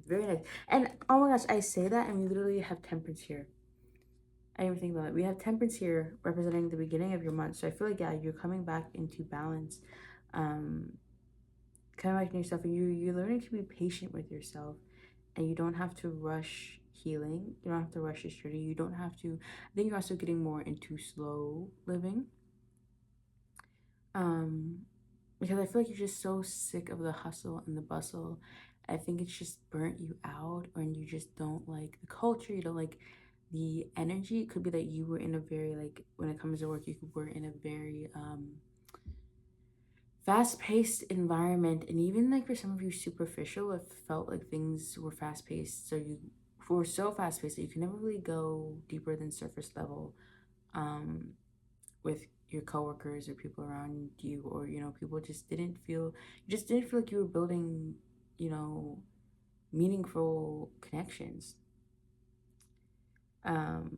Very nice. And oh my gosh, I say that, and we literally have temperance here. I didn't even think about it. We have temperance here representing the beginning of your month. So I feel like, yeah, you're coming back into balance. Um, Coming back to yourself, and you're learning to be patient with yourself, and you don't have to rush healing. You don't have to rush this journey. You don't have to. I think you're also getting more into slow living. Um, because I feel like you're just so sick of the hustle and the bustle. I think it's just burnt you out, or you just don't like the culture. You don't like the energy. It could be that you were in a very, like, when it comes to work, you were in a very fast-paced environment, and even like for some of you superficial, it felt like things were fast-paced. So you were so fast-paced that you can never really go deeper than surface level, um, with your coworkers or people around you, or people just didn't feel like you were building, you know meaningful connections. um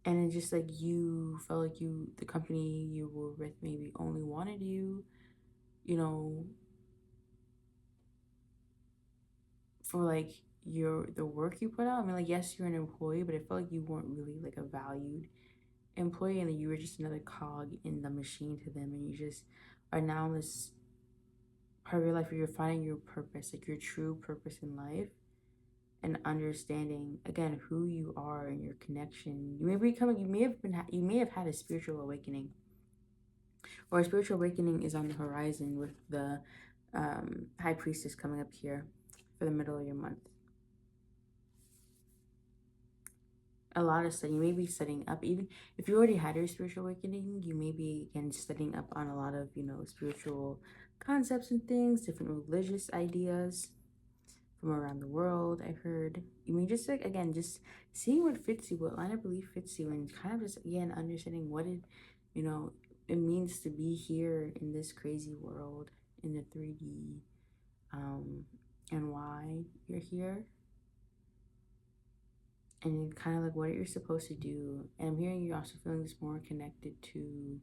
and it's just like you felt like the company you were with maybe only wanted you, you know for like the work you put out. I mean, like, yes, you're an employee, but I felt like you weren't really like a valued employee, and that you were just another cog in the machine to them, and you just are now in this part of your life where you're finding your purpose, like your true purpose in life, and understanding again who you are and your connection. You may have had a spiritual awakening, or a spiritual awakening is on the horizon with the high priestess coming up here for the middle of your month. A lot of studying. You may be studying up, even if you already had your spiritual awakening, you may be again studying up on a lot of, spiritual concepts and things, different religious ideas from around the world. I've heard. You mean just like again, just seeing what fits you, what line of belief fits you, and kind of just again understanding what you know, it means to be here in this crazy world in the 3D, and why you're here, and kind of like what you're supposed to do. And I'm hearing you're also feeling this more connected to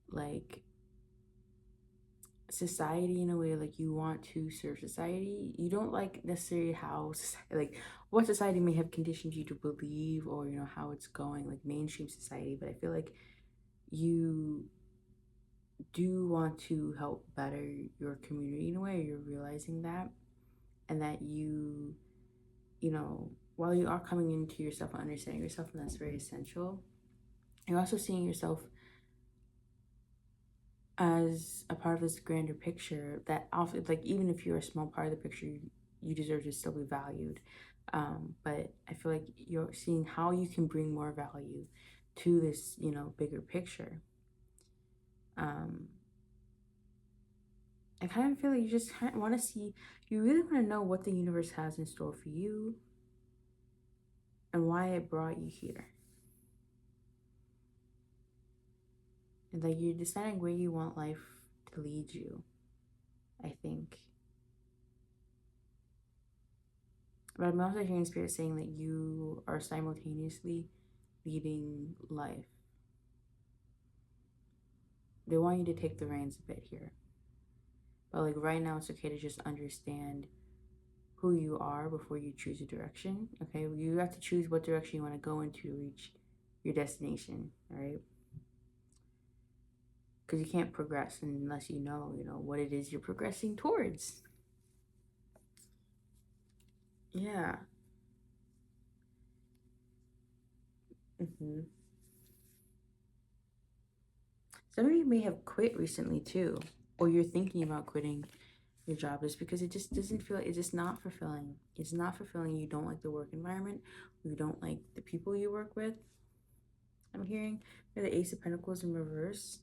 like society in a way, like you want to serve society. You don't like necessarily how society, like what society may have conditioned you to believe, or how it's going, like mainstream society, but I feel like you do want to help better your community in a way. You're realizing that, and that while you are coming into yourself and understanding yourself, and that's very essential, you're also seeing yourself as a part of this grander picture, that often, like, even if you're a small part of the picture, you deserve to still be valued. But I feel like you're seeing how you can bring more value to this, bigger picture. I kind of feel like you just want to see, you really want to know what the universe has in store for you and why it brought you here. And that you're deciding where you want life to lead you, I think. But I'm also hearing Spirit saying that you are simultaneously leading life. They want you to take the reins a bit here. But like right now, it's okay to just understand who you are before you choose a direction. Okay, you have to choose what direction you want to go into to reach your destination, right? Because you can't progress unless you know what it is you're progressing towards. Yeah. Mm-hmm. Some of you may have quit recently too, or you're thinking about quitting your job, is because it just doesn't feel, it's just not fulfilling. It's not fulfilling. You don't like the work environment, you don't like the people you work with. I'm hearing the Ace of Pentacles in reverse.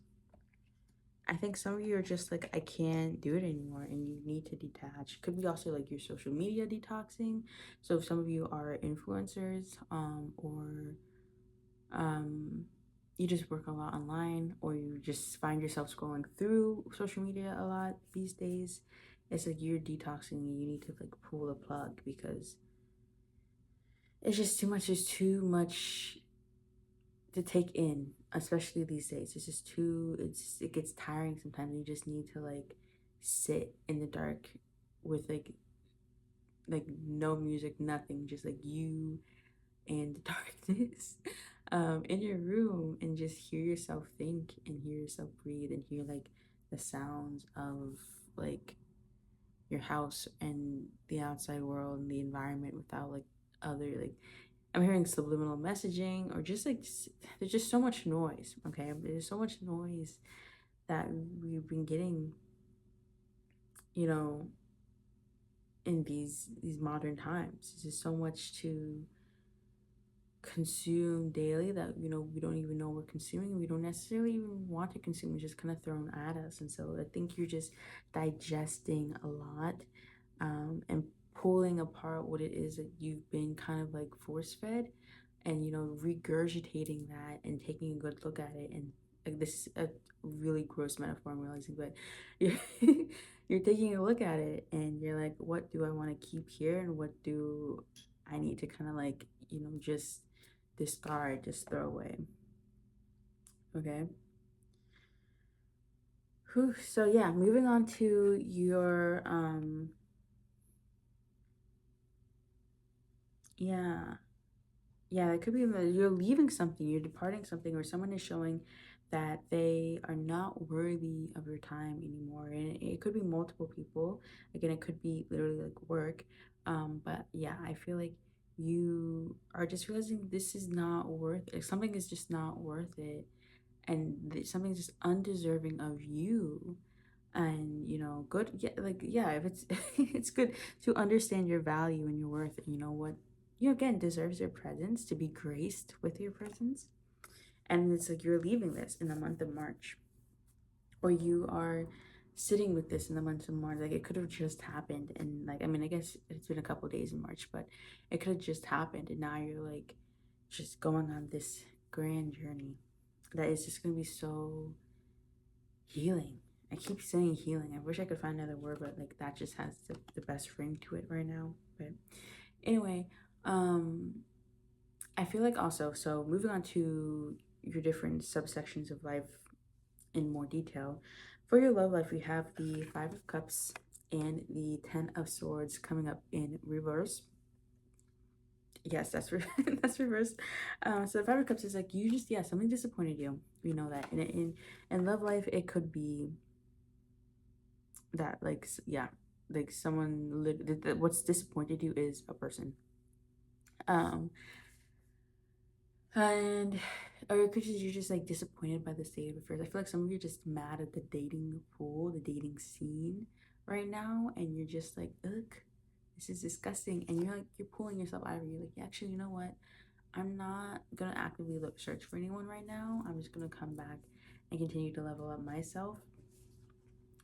I think some of you are just like, I can't do it anymore, and you need to detach. Could be also like your social media detoxing. So if some of you are influencers, or you just work a lot online, or you just find yourself scrolling through social media a lot these days, it's like you're detoxing and you need to like pull the plug, because it's just too much. There's too much to take in, especially these days. It's just too, it gets tiring sometimes. You just need to like sit in the dark with like no music, nothing, just like you and the darkness, in your room, and just hear yourself think and hear yourself breathe and hear like the sounds of like your house and the outside world and the environment without like other, like, I'm hearing subliminal messaging, or just like there's just so much noise. Okay, there's so much noise that we've been getting, you know, in these modern times. There's just so much to consume daily that we don't even know we're consuming. We don't necessarily even want to consume. It's just kind of thrown at us, and so I think you're just digesting a lot, and pulling apart what it is that you've been kind of like force fed, and regurgitating that and taking a good look at it. And like, this is a really gross metaphor, I'm realizing, but you're, you're taking a look at it and you're like, what do I want to keep here, and what do I need to kind of like just discard, just throw away. Okay. Whew. So yeah, moving on to your Yeah. Yeah, it could be that you're leaving something, you're departing something, or someone is showing that they are not worthy of your time anymore. And it could be multiple people. Again, it could be literally like work. But yeah, I feel like you are just realizing this is not worth it. Something is just not worth it. And something's just undeserving of you. And good, yeah, like, yeah, if it's it's good to understand your value and your worth, and you know what, you again deserves your presence, to be graced with your presence. And it's like you're leaving this in the month of March, or you are sitting with this in the month of March. Like, it could have just happened, and like, I mean, I guess it's been a couple days in March, but it could have just happened, and now you're like just going on this grand journey that is just going to be so healing. I keep saying healing. I wish I could find another word, but like that just has the best ring to it right now. But anyway, um, I feel like also, so moving on to your different subsections of life in more detail. For your love life, we have the Five of Cups and the Ten of Swords coming up in reverse. Yes, that's that's reverse. So the Five of Cups is like, you just, yeah, something disappointed you. We know that. And in love life, it could be that, like, yeah, like someone what's disappointed you is a person. um and or because you're just like disappointed by the state of affairs. I feel like some of you are just mad at the dating pool, the dating scene right now, and you're just like, ugh, this is disgusting. And you're pulling yourself out of it. You're like, yeah, actually, you know what, I'm not gonna actively look search for anyone right now. I'm just gonna come back and continue to level up myself,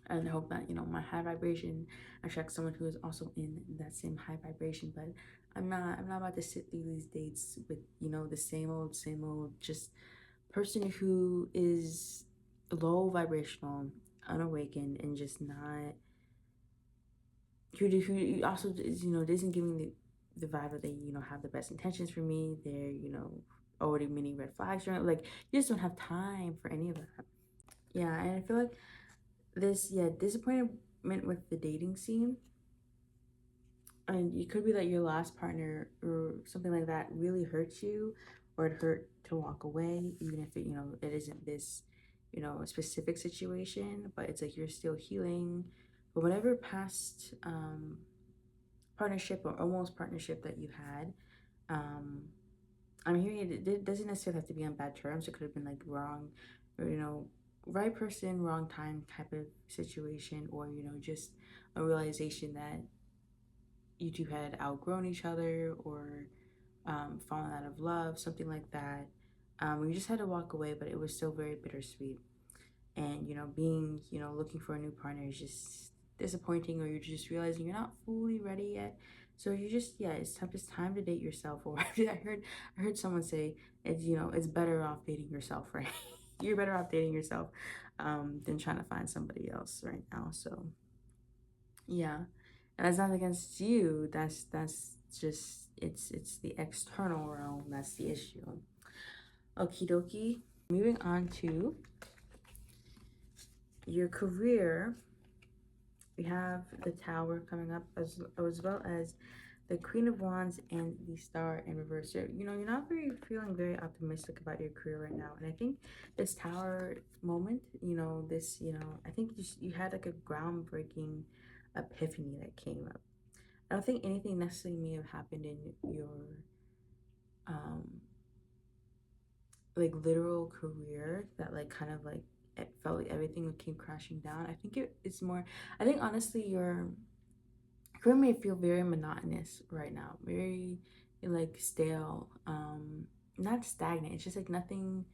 and hope that my high vibration attracts someone who is also in that same high vibration. But I'm not about to sit through these dates with the same old just person who is low vibrational, unawakened, and just not who also is isn't giving the vibe that they have the best intentions for me. They're already many red flags, right? Like, you just don't have time for any of that. Yeah, and I feel like this, yeah, disappointment with the dating scene. And it could be that your last partner or something like that really hurts you, or it hurt to walk away, even if it isn't this specific situation, but it's like you're still healing. But whatever past partnership or almost partnership that you had, um I'm hearing it doesn't necessarily have to be on bad terms. It could have been like wrong, or right person, wrong time type of situation, or just a realization that you two had outgrown each other, or fallen out of love, something like that. You just had to walk away, but it was still very bittersweet. And being looking for a new partner is just disappointing, or you're just realizing you're not fully ready yet. So you just, yeah, it's time to date yourself. Or I heard someone say it's better off dating yourself, right? You're better off dating yourself than trying to find somebody else right now. So yeah, and that's not against you. That's just, it's the external realm that's the issue. Okie dokie. Moving on to your career, we have the Tower coming up, as well as the Queen of Wands and the Star in reverse. You're not feeling very optimistic about your career right now, and I think this Tower moment, I think you had like a groundbreaking epiphany that came up. I don't think anything necessarily may have happened in your um like literal career that like kind of like it felt like everything came crashing down. I think it's more, I think honestly your career may feel very monotonous right now, very like stale, not stagnant. It's just like nothing,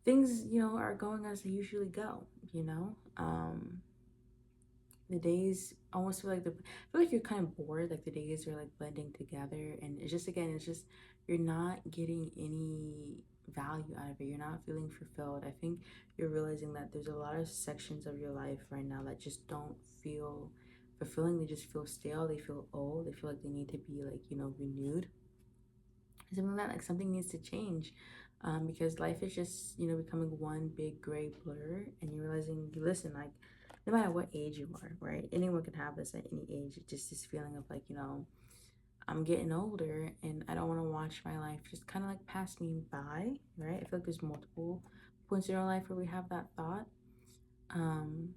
things are going as they usually go, you know. The days almost feel like I feel like you're kind of bored, like the days are like blending together, and it's just, again, it's just you're not getting any value out of it. You're not feeling fulfilled. I think you're realizing that there's a lot of sections of your life right now that just don't feel fulfilling. They just feel stale, they feel old, they feel like they need to be like renewed, something like that. Like, something needs to change, because life is just becoming one big gray blur, and you're realizing, listen, like, no matter what age you are, right, anyone can have this at any age. It's just this feeling of like, I'm getting older and I don't want to watch my life just kind of like pass me by, right? I feel like there's multiple points in our life where we have that thought. Um,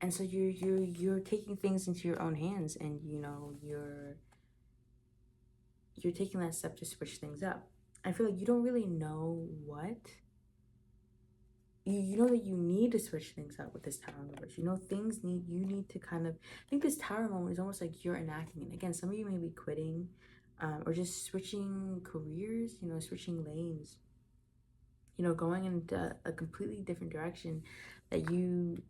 and so you're taking things into your own hands, and you're taking that step to switch things up. I feel like you don't really know what you know that you need to switch things up with this tower reverse. You need to kind of, I think this tower moment is almost like you're enacting it. Again, some of you may be quitting, or just switching careers, switching lanes, going into a completely different direction that you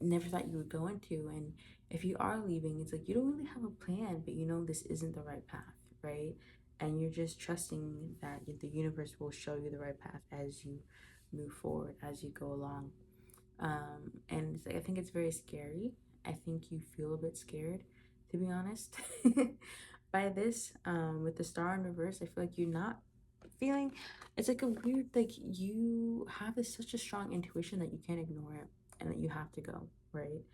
never thought you would go into. And if you are leaving, it's like you don't really have a plan, but this isn't the right path, right? And you're just trusting that the universe will show you the right path as you move forward, as you go along. And it's like, I think it's very scary. I think you feel a bit scared, to be honest, by this. With the star in reverse, I feel like you're not feeling. It's like a weird, like you have this such a strong intuition that you can't ignore it, and that you have to go, right?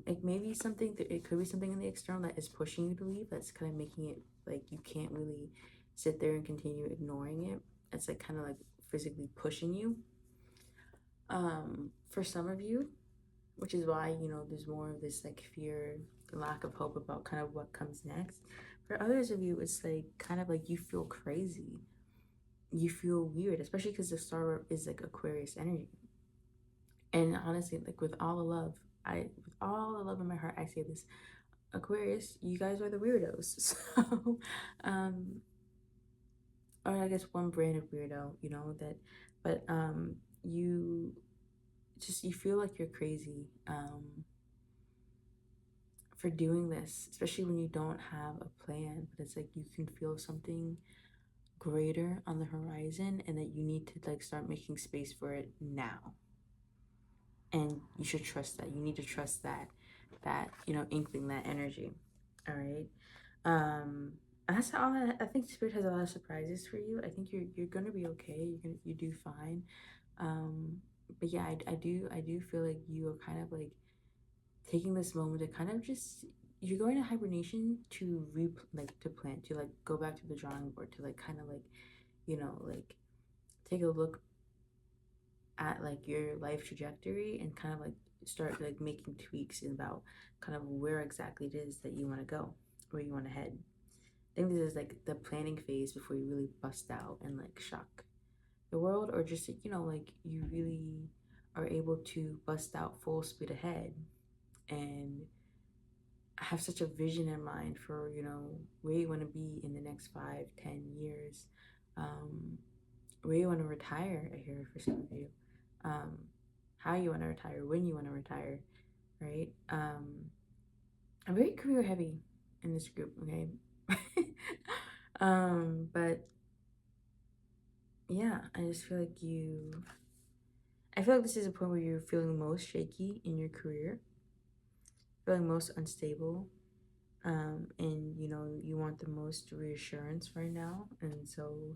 It may be something that it could be something in the external that is pushing you to leave. That's kind of making it like you can't really sit there and continue ignoring it. It's like kind of like physically pushing you. For some of you, which is why there's more of this like fear, lack of hope about kind of what comes next. For others of you, it's like kind of like you feel crazy, you feel weird, especially because the star is like Aquarius energy. And honestly, like with all the love, with all the love in my heart, I say this: Aquarius, you guys are the weirdos. So, or I guess one brand of weirdo, that, but you you feel like you're crazy for doing this, especially when you don't have a plan. But it's like you can feel something greater on the horizon, and that you need to like start making space for it now. And you should trust that. You need to trust that inkling, that energy. All right. That's all. I think Spirit has a lot of surprises for you. I think you're gonna be okay. You do fine. Um, but yeah, I do feel like you are kind of like taking this moment to kind of just, you're going to hibernation to to plant, to like go back to the drawing board, to like kind of like like take a look at like your life trajectory, and kind of like start like making tweaks about kind of where exactly it is that you want to go, where you want to head. I think this is like the planning phase before you really bust out and like shock the world, or just like you really are able to bust out full speed ahead and have such a vision in mind for where you want to be in the next 5-10 years, um where you want to retire. I hear for some of you, um how you want to retire, when you want to retire, right? I'm very career heavy in this group, okay? But yeah, I feel like this is a point where you're feeling most shaky in your career, feeling most unstable, and you want the most reassurance right now. And so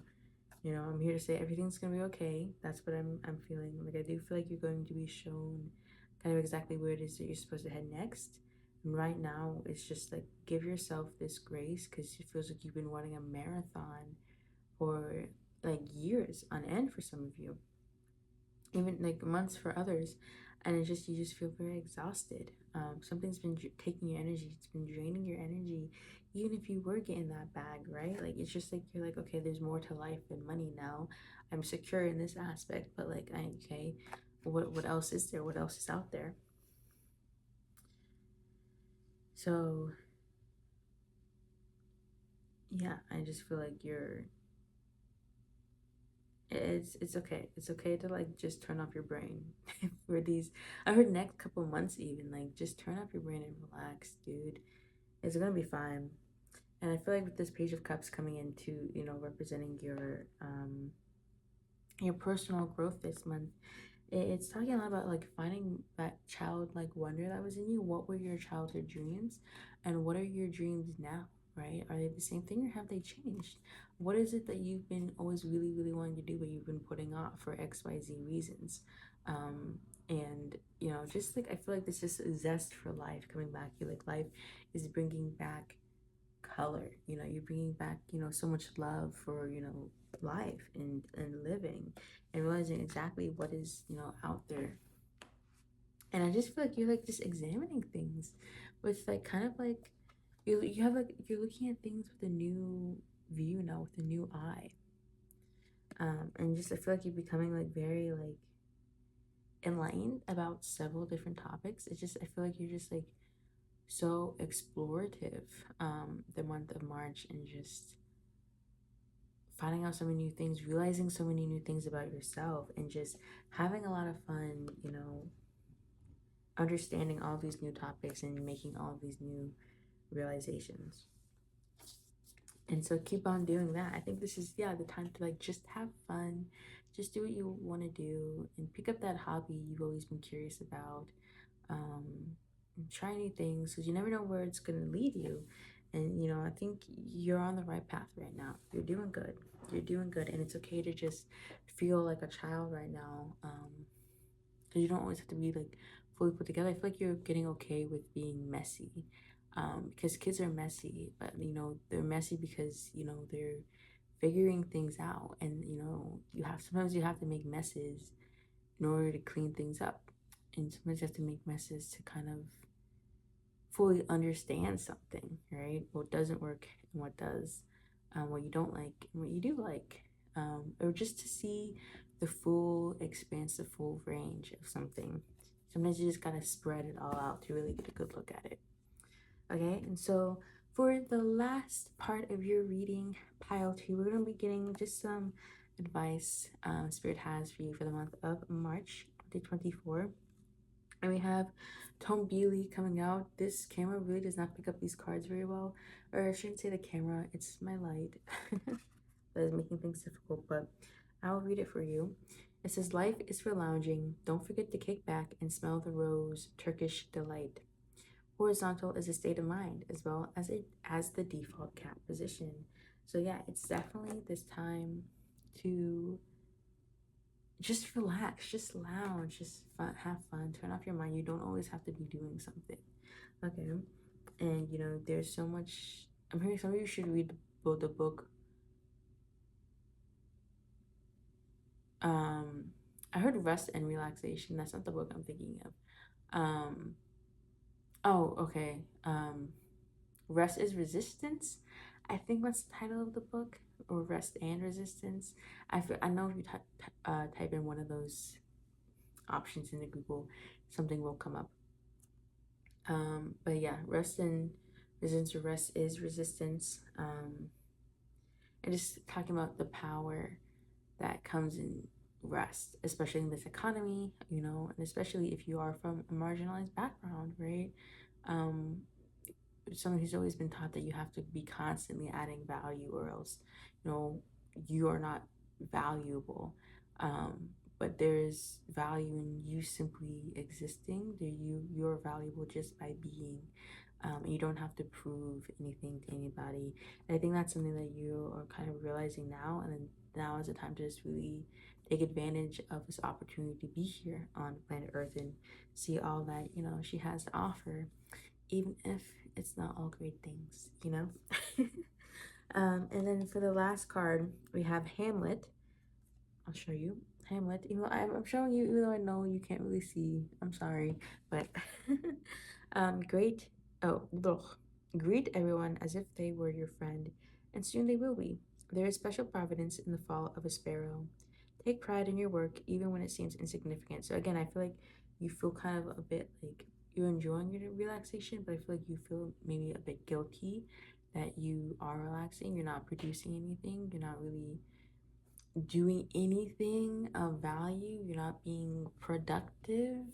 I'm here to say everything's gonna be okay. That's what I'm feeling. Like, I do feel like you're going to be shown kind of exactly where it is that you're supposed to head next. And right now, it's just like give yourself this grace, because it feels like you've been running a marathon for like years on end for some of you, even like months for others. And you just feel very exhausted. Something's been taking your energy, it's been draining your energy, even if you were getting that bag, right? Like, it's just like you're like, okay, there's more to life than money now. I'm secure in this aspect, but like, okay, what else is there? What else is out there? So yeah, I just feel like it's okay. It's okay to like just turn off your brain for these. I heard next couple months, even like just turn off your brain and relax, dude. It's gonna be fine. And I feel like with this Page of Cups coming into representing your personal growth this month, it's talking a lot about like finding that childlike wonder that was in you. What were your childhood dreams, and what are your dreams now? Right? Are they the same thing, or have they changed? What is it that you've been always really, really wanting to do, but you've been putting off for XYZ reasons? And just like I feel like this is a zest for life coming back. You like life is bringing back color. You know, you're bringing back, you know, so much love for, you know, life and living, and realizing exactly what is, you know, out there. And I just feel like you're like just examining things with like kind of like you have like you're looking at things with a new view now, with a new eye. And just I feel like you're becoming like very like enlightened about several different topics. It's just I feel like you're just like so explorative the month of March, and just finding out so many new things, realizing so many new things about yourself, and just having a lot of fun, you know, understanding all these new topics and making all these new realizations. And so keep on doing that. I think this is, yeah, the time to like just have fun, just do what you want to do, and pick up that hobby you've always been curious about. um and try new things, because you never know where it's going to lead you. And you know, I think you're on the right path right now. You're doing good. You're doing good, and it's okay to just feel like a child right now. Because you don't always have to be like fully put together. I feel like you're getting okay with being messy. Because kids are messy, but you know, they're messy because, you know, they're figuring things out. And you know, you have sometimes you have to make messes in order to clean things up. And sometimes you have to make messes to kind of fully understand something, right? What doesn't work and what does, what you don't like and what you do like, or just to see the full expanse, the full range of something. Sometimes you just gotta spread it all out to really get a good look at it. Okay, and so for the last part of your reading pile two, we're gonna be getting just some advice Spirit has for you for the month of March 2024. And we have Tom Bealey coming out. This camera really does not pick up these cards very well. Or I shouldn't say the camera, it's my light that is making things difficult, but I'll read it for you. It says, life is for lounging. Don't forget to kick back and smell the rose, Turkish delight. Horizontal is a state of mind, as well as the default cat position. So yeah, it's definitely this time to just relax, just lounge, just fun, have fun, turn off your mind. You don't always have to be doing something. Okay. And you know, there's so much. I'm hearing some of you should read the book. Um, I heard Rest and Relaxation. That's not the book I'm thinking of. Um, oh, okay. Rest is Resistance. I think that's the title of the book, or Rest and Resistance. I know if you type in one of those options into Google, something will come up. But yeah, Rest and Resistance, or Rest is Resistance. And just talking about the power that comes in rest, especially in this economy, you know, and especially if you are from a marginalized background, right? Um, Someone who's always been taught that you have to be constantly adding value, or else, you know, you are not valuable. But there's value in you simply existing. You're valuable just by being. And you don't have to prove anything to anybody. And I think that's something that you are kind of realizing now, and then now is the time to just really take advantage of this opportunity to be here on planet Earth and see all that, you know, she has to offer, even if it's not all great things, you know? And then for the last card, we have Hamlet. I'll show you Hamlet. Even though I'm showing you, even though I know you can't really see. I'm sorry, but great. Oh, ugh. Greet everyone as if they were your friend, and soon they will be. There is special providence in the fall of a sparrow. Take pride in your work, even when it seems insignificant. So again, I feel like you feel kind of a bit like you're enjoying your relaxation, but I feel like you feel maybe a bit guilty that you are relaxing. You're not producing anything. You're not really doing anything of value. You're not being productive,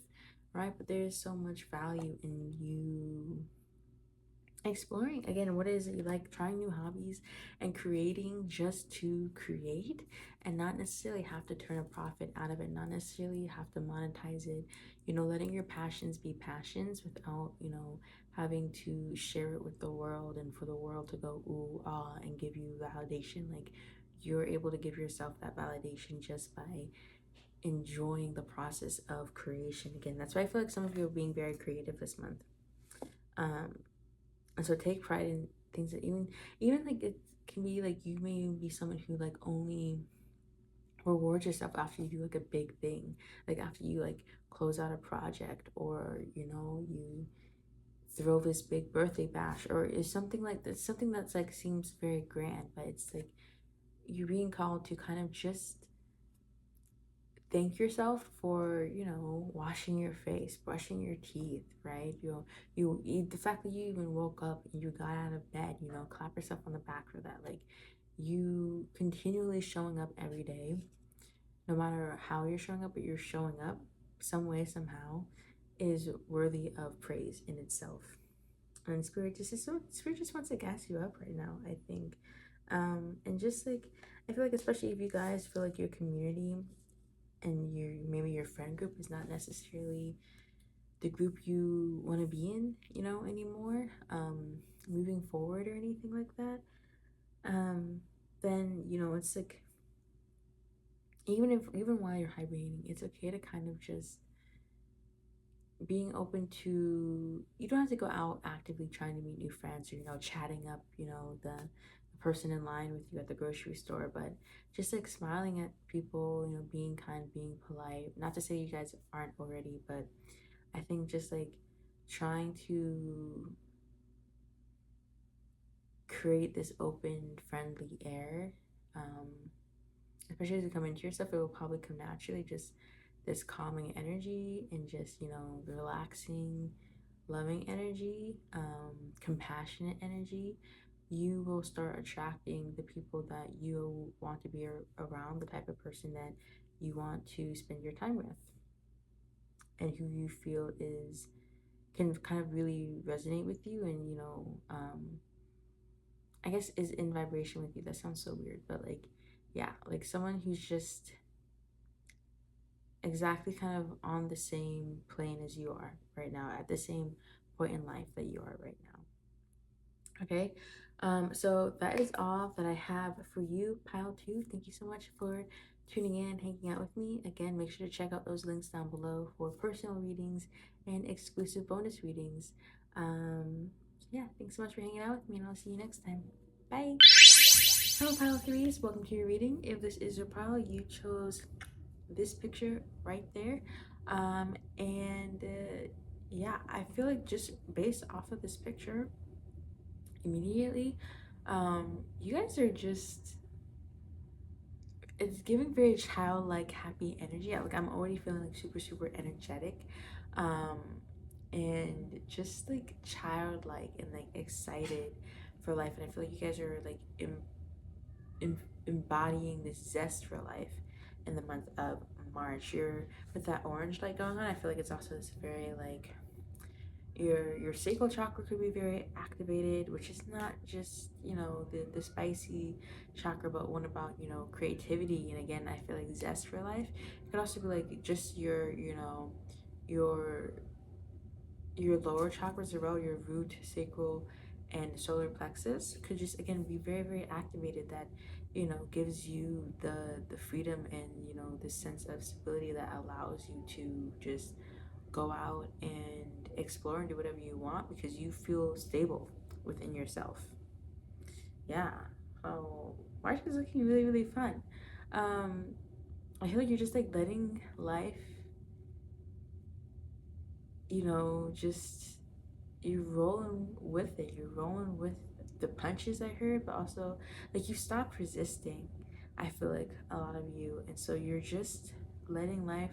right? But there is so much value in you exploring again what is it you like, trying new hobbies and creating just to create, and not necessarily have to turn a profit out of it, not necessarily have to monetize it. You know, letting your passions be passions without, you know, having to share it with the world and for the world to go ooh ah and give you validation. Like, you're able to give yourself that validation just by enjoying the process of creation. Again, that's why I feel like some of you are being very creative this month. And so take pride in things that even like it can be like you may be someone who like only reward yourself after you do like a big thing, like after you like close out a project, or you throw this big birthday bash, or is something like that, something that's like seems very grand, but it's like you're being called to kind of just thank yourself for washing your face, brushing your teeth, right? The fact that you even woke up and you got out of bed, clap yourself on the back for that. Like, you continually showing up every day, no matter how you're showing up, but you're showing up some way, somehow, is worthy of praise in itself. And spirit just wants to gas you up right now, I think. And just like, I feel like, especially if you guys feel like your community and maybe your friend group is not necessarily the group you want to be in, anymore, moving forward or anything like that, then it's like, even while you're hibernating, it's okay to kind of just being open to, you don't have to go out actively trying to meet new friends, or chatting up the person in line with you at the grocery store, but just like smiling at people, being kind, being polite. Not to say you guys aren't already, but I think just like trying to create this open, friendly air, um, especially as you come into yourself, it will probably come naturally. Just this calming energy, and just relaxing, loving energy, compassionate energy. You will start attracting the people that you want to be around, the type of person that you want to spend your time with, and who you feel is can kind of really resonate with you, and I guess is in vibration with you. That sounds so weird, but like, yeah, like someone who's just exactly kind of on the same plane as you are right now, at the same point in life that you are right now. Okay, so that is all that I have for you, Pile 2. Thank you so much for tuning in, hanging out with me. Again, make sure to check out those links down below for personal readings and exclusive bonus readings. Yeah, thanks so much for hanging out with me, and I'll see you next time. Bye. Hello, Pile 3s. Welcome to your reading. If this is your pile, you chose this picture right there. And yeah, I feel like just based off of this picture, immediately, you guys are just, it's giving very childlike happy energy. Like, I'm already feeling like super super energetic, um and just like childlike and like excited for life. And I feel like you guys are like em- embodying this zest for life in the month of March. You're, with that orange light going on, I feel like it's also this very like, your sacral chakra could be very activated, which is not just the spicy chakra, but one about creativity. And again, I feel like zest for life. It could also be like just your your lower chakras as well, your root, sacral, and solar plexus could just again be very very activated. That gives you the freedom and the sense of stability that allows you to just go out and explore and do whatever you want, because you feel stable within yourself. Yeah. Oh, March is looking really really fun. um I feel like you're just like letting life, just, you're rolling with it. You're rolling with the punches, I heard, but also like you stop resisting. I feel like a lot of you, and so you're just letting life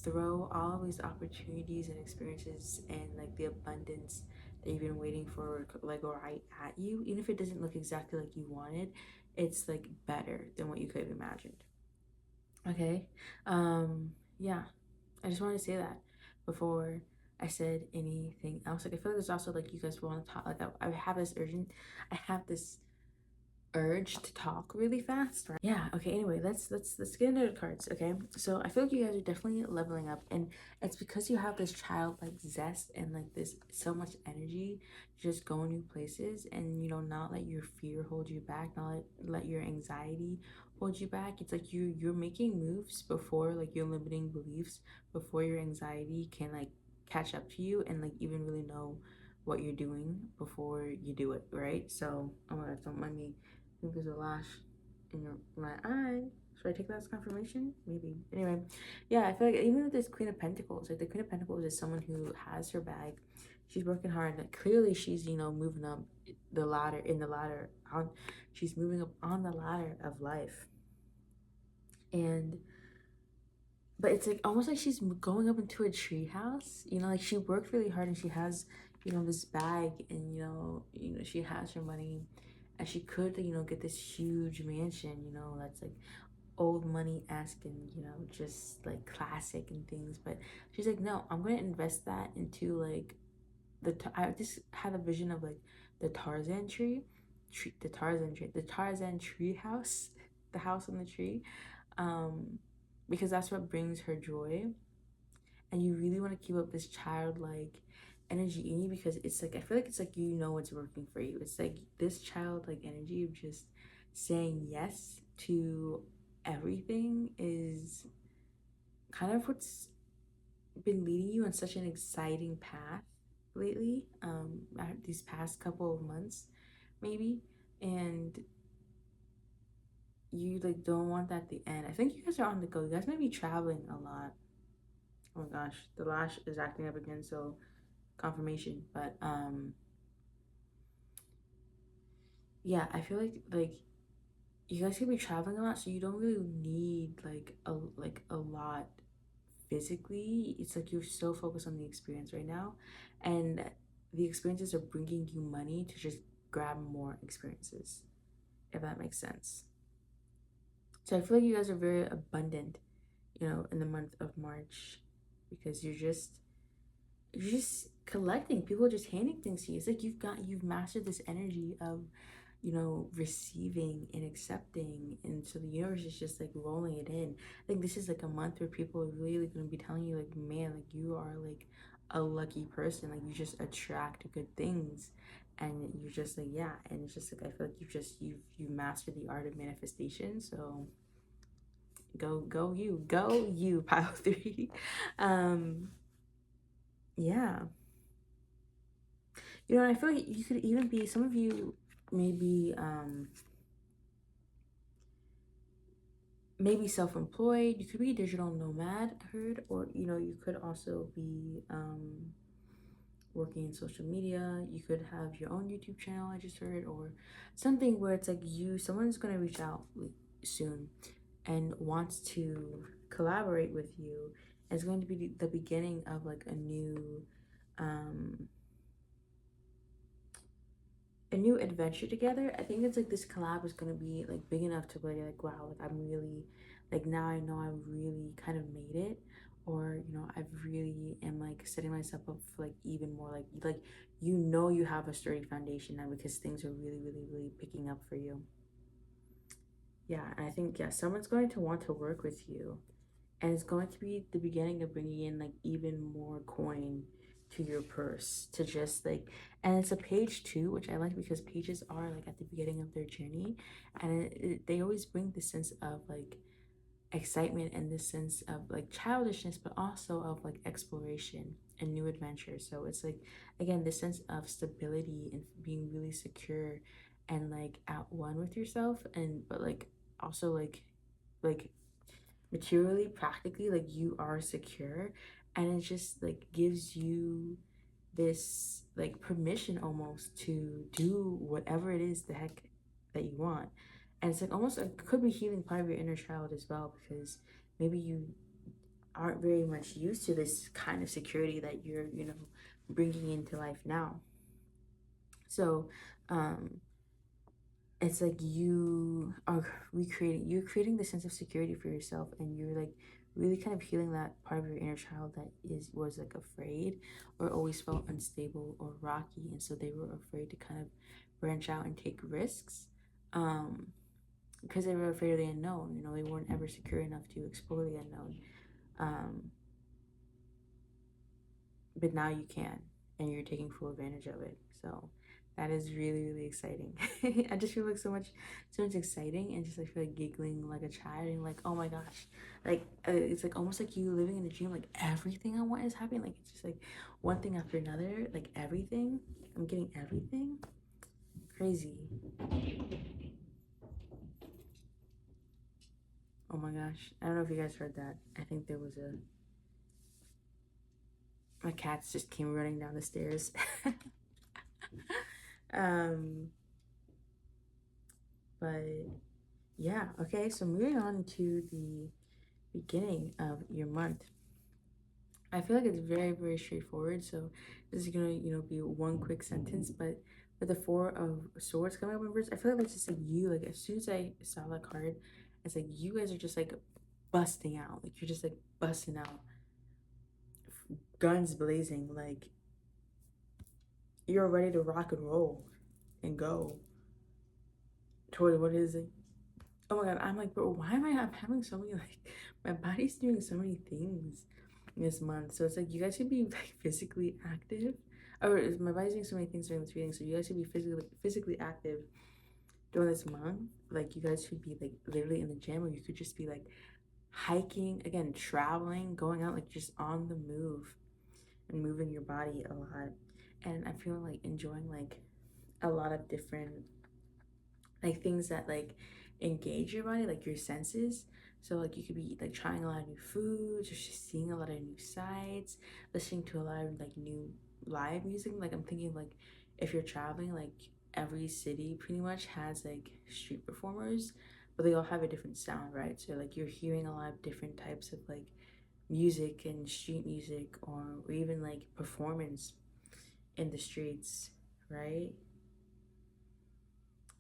throw all of these opportunities and experiences and like the abundance that you've been waiting for, like right at you. Even if it doesn't look exactly like you wanted, it's like better than what you could have imagined. Okay. Yeah, I just wanted to say that before I said anything else. Like, I feel like there's also like you guys want to talk. Like, I have this I have this urge to talk really fast, right? Yeah. Okay. Anyway, let's get into the cards. Okay. So I feel like you guys are definitely leveling up, and it's because you have this childlike zest and like this so much energy to just go new places, and not let your fear hold you back, not let your anxiety hold you back. It's like you're making moves before like your limiting beliefs, before your anxiety can like catch up to you and like even really know what you're doing before you do it, right? So, oh my God, don't mind me. I think there's a lash in my eye. Should I take that as confirmation? Maybe. Anyway, yeah, I feel like even with this Queen of Pentacles, like the Queen of Pentacles is someone who has her bag. She's working hard. Like clearly, she's moving up the ladder on. She's moving up on the ladder of life, and but it's like almost like she's going up into a tree house. Like she worked really hard and she has this bag, and she has her money, and she could get this huge mansion, that's like old money esque and just like classic and things. But she's like, no, I'm gonna invest that into like I just had a vision of like the the Tarzan tree house, the house on the tree, um, because that's what brings her joy. And you really want to keep up this childlike energy in you, because it's like I feel like it's like what's working for you. It's like this childlike energy of just saying yes to everything is kind of what's been leading you on such an exciting path lately, these past couple of months maybe. And you like don't want that to end. I think you guys are on the go. You guys might be traveling a lot. Oh my gosh, the lash is acting up again, so confirmation. But yeah, I feel like you guys could be traveling a lot, so you don't really need like a lot physically. It's like you're so focused on the experience right now, and the experiences are bringing you money to just grab more experiences, if that makes sense. So I feel like you guys are very abundant, in the month of March, because you're just collecting. People are just handing things to you. It's like you've mastered this energy of receiving and accepting, and so the universe is just like rolling it in. I think this is like a month where people are really going to be telling you like, man, like you are like a lucky person. Like you just attract good things, and you're just like, yeah. And it's just like I feel like you've mastered the art of manifestation. So go you pile three. um yeah. I feel like you could even be, some of you maybe self-employed. You could be a digital nomad, I heard, or you could also be working in social media. You could have your own YouTube channel, I just heard, or something where it's like someone's gonna reach out soon and wants to collaborate with you. And it's going to be the beginning of like um a new adventure together. I think it's like this collab is gonna be like big enough to be like, wow, like I'm really, like now I know I really kind of made it, or I've really am like setting myself up for like even more, like you have a sturdy foundation now, because things are really really really picking up for you. Yeah, and I think, yeah, someone's going to want to work with you, and it's going to be the beginning of bringing in like even more coin to your purse, to just like, and it's a page too, which I like, because pages are like at the beginning of their journey, and they always bring the sense of like excitement and this sense of like childishness, but also of like exploration and new adventure. So it's like, again, this sense of stability and being really secure and like at one with yourself, and but like also like materially, practically, like you are secure. And it just like gives you this like permission almost to do whatever it is the heck that you want. And it's like almost, it could be healing part of your inner child as well, because maybe you aren't very much used to this kind of security that you're bringing into life now. So it's like you're creating the sense of security for yourself, and you're like really kind of healing that part of your inner child that was like afraid, or always felt unstable or rocky, and so they were afraid to kind of branch out and take risks, um because they were afraid of the unknown. They weren't ever secure enough to explore the unknown. um but now you can, and you're taking full advantage of it. So That is really, really exciting. I just feel like so much exciting, and just like feel like giggling like a child, and like, oh my gosh, like it's like almost like you living in a dream. Like everything I want is happening. Like it's just like one thing after another. Like everything, I'm getting everything. Crazy. Oh my gosh, I don't know if you guys heard that. I think there was a my cats just came running down the stairs. um, but yeah, okay. So moving on to the beginning of your month. I feel like it's very, very straightforward. So this is gonna, be one quick sentence. But with the Four of Swords coming up in reverse, I feel like that's just like you. Like as soon as I saw that card, it's like you guys are just like busting out. Like you're just like busting out, guns blazing. Like you're ready to rock and roll and go toward what is it? Oh my god, I'm like, bro, why am I having so many like my body's doing so many things this month. So it's like you guys should be like physically active. Or my body's doing so many things during this reading, so you guys should be physically active during this month. Like you guys should be like literally in the gym, or you could just be like hiking, again, traveling, going out, like just on the move and moving your body a lot. And I feel like enjoying like a lot of different like things that like engage your body, like your senses. So like you could be like trying a lot of new foods, or just seeing a lot of new sights, listening to a lot of like new live music. Like I'm thinking like if you're traveling, like every city pretty much has like street performers, but they all have a different sound, right? So like you're hearing a lot of different types of like music and street music, or even like performance in the streets, right?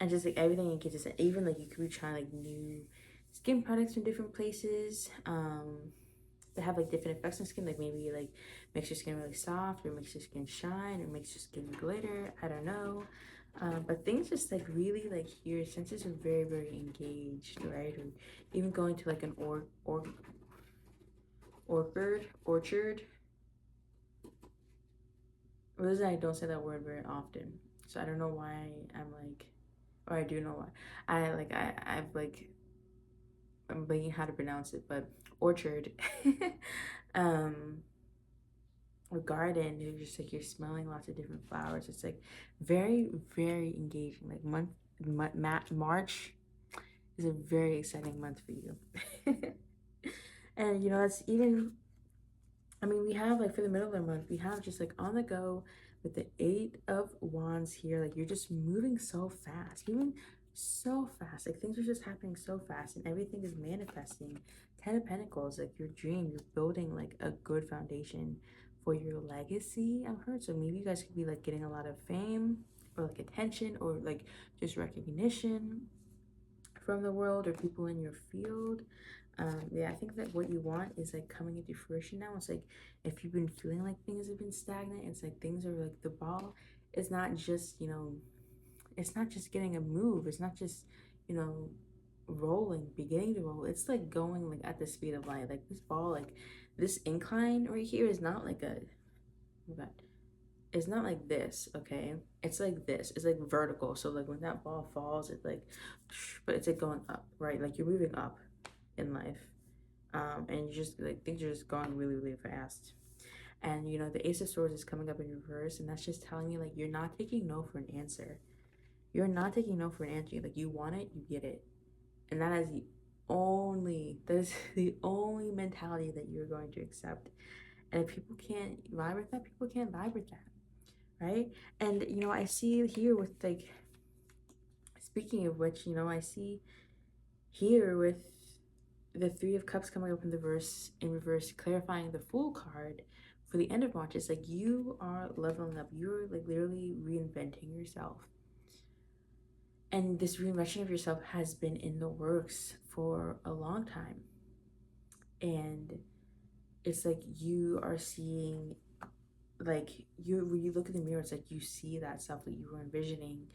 And just like everything engages, even like you could be trying like new skin products from different places that have like different effects on skin, like maybe like makes your skin really soft, or makes your skin shine, or makes your skin glitter, I don't know. But things just like really like your senses are very, very engaged, right? Or even going to like an orchard. Reason I don't say that word very often, so I don't know why I'm like, or I do know why I've like, I'm blanking how to pronounce it, but orchard, um, or garden. You're just like you're smelling lots of different flowers. It's like very, very engaging. Like March is a very exciting month for you, and that's even. I mean, we have like for the middle of the month, we have just like on the go with the Eight of Wands here. Like you're just moving so fast, moving so fast. Like things are just happening so fast, and everything is manifesting. Ten of Pentacles, like your dream, you're building like a good foundation for your legacy. I've heard, so maybe you guys could be like getting a lot of fame, or like attention, or like just recognition from the world or people in your field. Yeah, I think that what you want is like coming into fruition now. It's like if you've been feeling like things have been stagnant, it's like things are like the ball is not just, it's not just getting a move. It's not just, you know, rolling, beginning to roll. It's like going like at the speed of light. Like this ball, like this incline right here is not like a, oh God, it's not like this, okay? It's like this. It's like vertical. So like when that ball falls, it's like, but it's like going up, right? Like you're moving up in life. And you just like things are just going really, really fast. And the Ace of Swords is coming up in reverse, and that's just telling you like you're not taking no for an answer. You're not taking no for an answer. Like you want it, you get it. And that is the only mentality that you're going to accept. And if people can't vibe with that, people can't vibe with that. Right? And I see here with like, speaking of which, I see here with the Three of Cups coming up in reverse, clarifying the Fool card for the end of March. It's like you are leveling up. You're like literally reinventing yourself. And this reinvention of yourself has been in the works for a long time. And it's like you are seeing, like when you look in the mirror, it's like you see that self that you were envisioning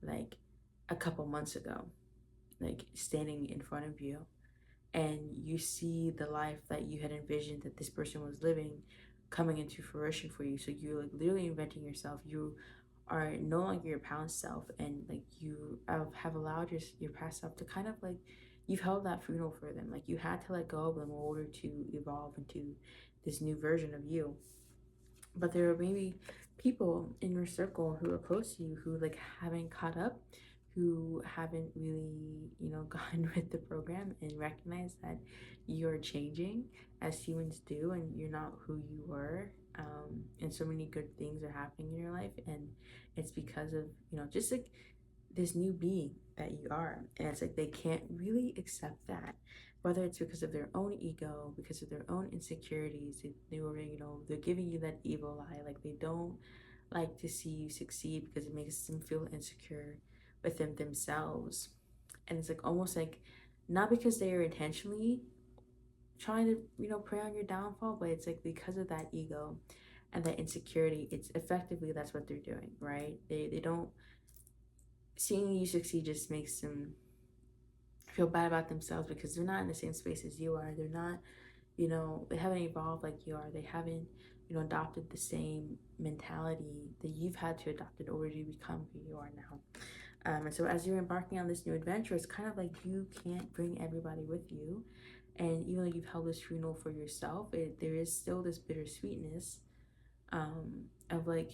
like a couple months ago, like standing in front of you, and you see the life that you had envisioned that this person was living coming into fruition for you. So you're like literally inventing yourself. You are no longer your past self, and like you have allowed your past self to kind of like, you've held that funeral for them. Like you had to let go of them in order to evolve into this new version of you. But there are maybe people in your circle who are close to you who like haven't caught up, who haven't really, gotten with the program and recognize that you're changing as humans do, and you're not who you were. And so many good things are happening in your life, and it's because of, just like this new being that you are. And it's like they can't really accept that, whether it's because of their own ego, because of their own insecurities. They were, they're giving you that evil eye. Like they don't like to see you succeed because it makes them feel insecure within themselves. And it's like almost like, not because they are intentionally trying to, prey on your downfall, but it's like because of that ego and that insecurity, it's effectively that's what they're doing, right? They don't, seeing you succeed just makes them feel bad about themselves because they're not in the same space as you are. They're not, they haven't evolved like you are. They haven't, adopted the same mentality that you've had to adopt in order to become who you are now. And so as you're embarking on this new adventure, it's kind of like you can't bring everybody with you. And even though you've held this funeral for yourself, there is still this bittersweetness, of like,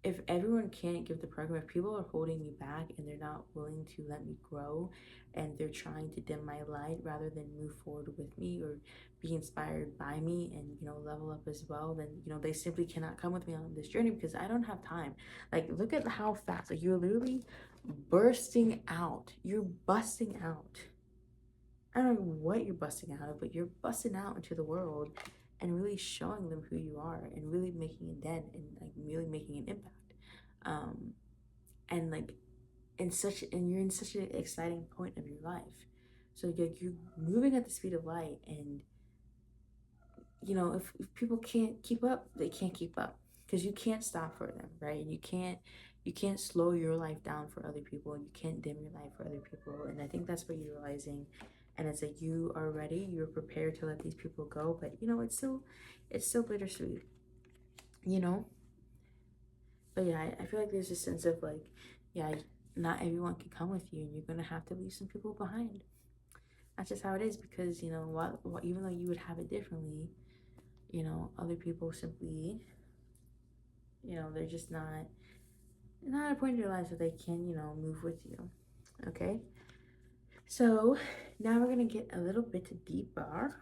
if everyone can't give the program, if people are holding me back and they're not willing to let me grow, and they're trying to dim my light rather than move forward with me or be inspired by me and, level up as well, then, they simply cannot come with me on this journey because I don't have time. Like, look at how fast, like, you're literally bursting out. You're busting out. I don't know what you're busting out of, but you're busting out into the world and really showing them who you are and really making a dent and like really making an impact. um and like and you're in such an exciting point of your life, so like you're moving at the speed of light. And if people can't keep up, they can't keep up, because you can't stop for them, right? And you can't slow your life down for other people, you can't dim your light for other people. And I think that's what you're realizing. And it's like you are ready, you're prepared to let these people go, but it's still bittersweet, you know but yeah, I feel like there's a sense of like, yeah, not everyone can come with you, and you're gonna have to leave some people behind. That's just how it is, because what even though you would have it differently, other people simply, they're just not at a point in their lives that they can, move with you. Okay, so now we're gonna get a little bit deeper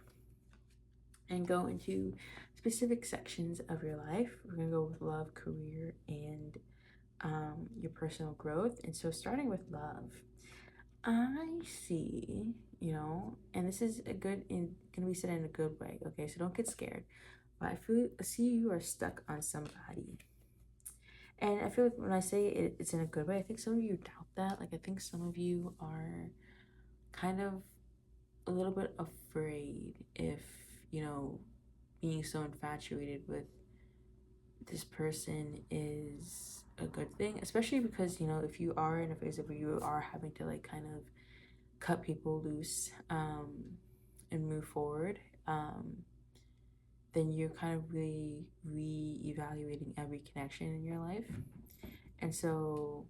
and go into specific sections of your life. We're gonna go with love, career, and your personal growth. And so, starting with love, I see, and this is gonna be said in a good way. Okay, so don't get scared. But I see you are stuck on somebody, and I feel like when I say it's in a good way, I think some of you doubt that. Like, I think some of you are kind of a little bit afraid if being so infatuated with this person is a good thing, especially because if you are in a phase of where you are having to like kind of cut people loose, and move forward, then you're kind of really re-evaluating every connection in your life. And so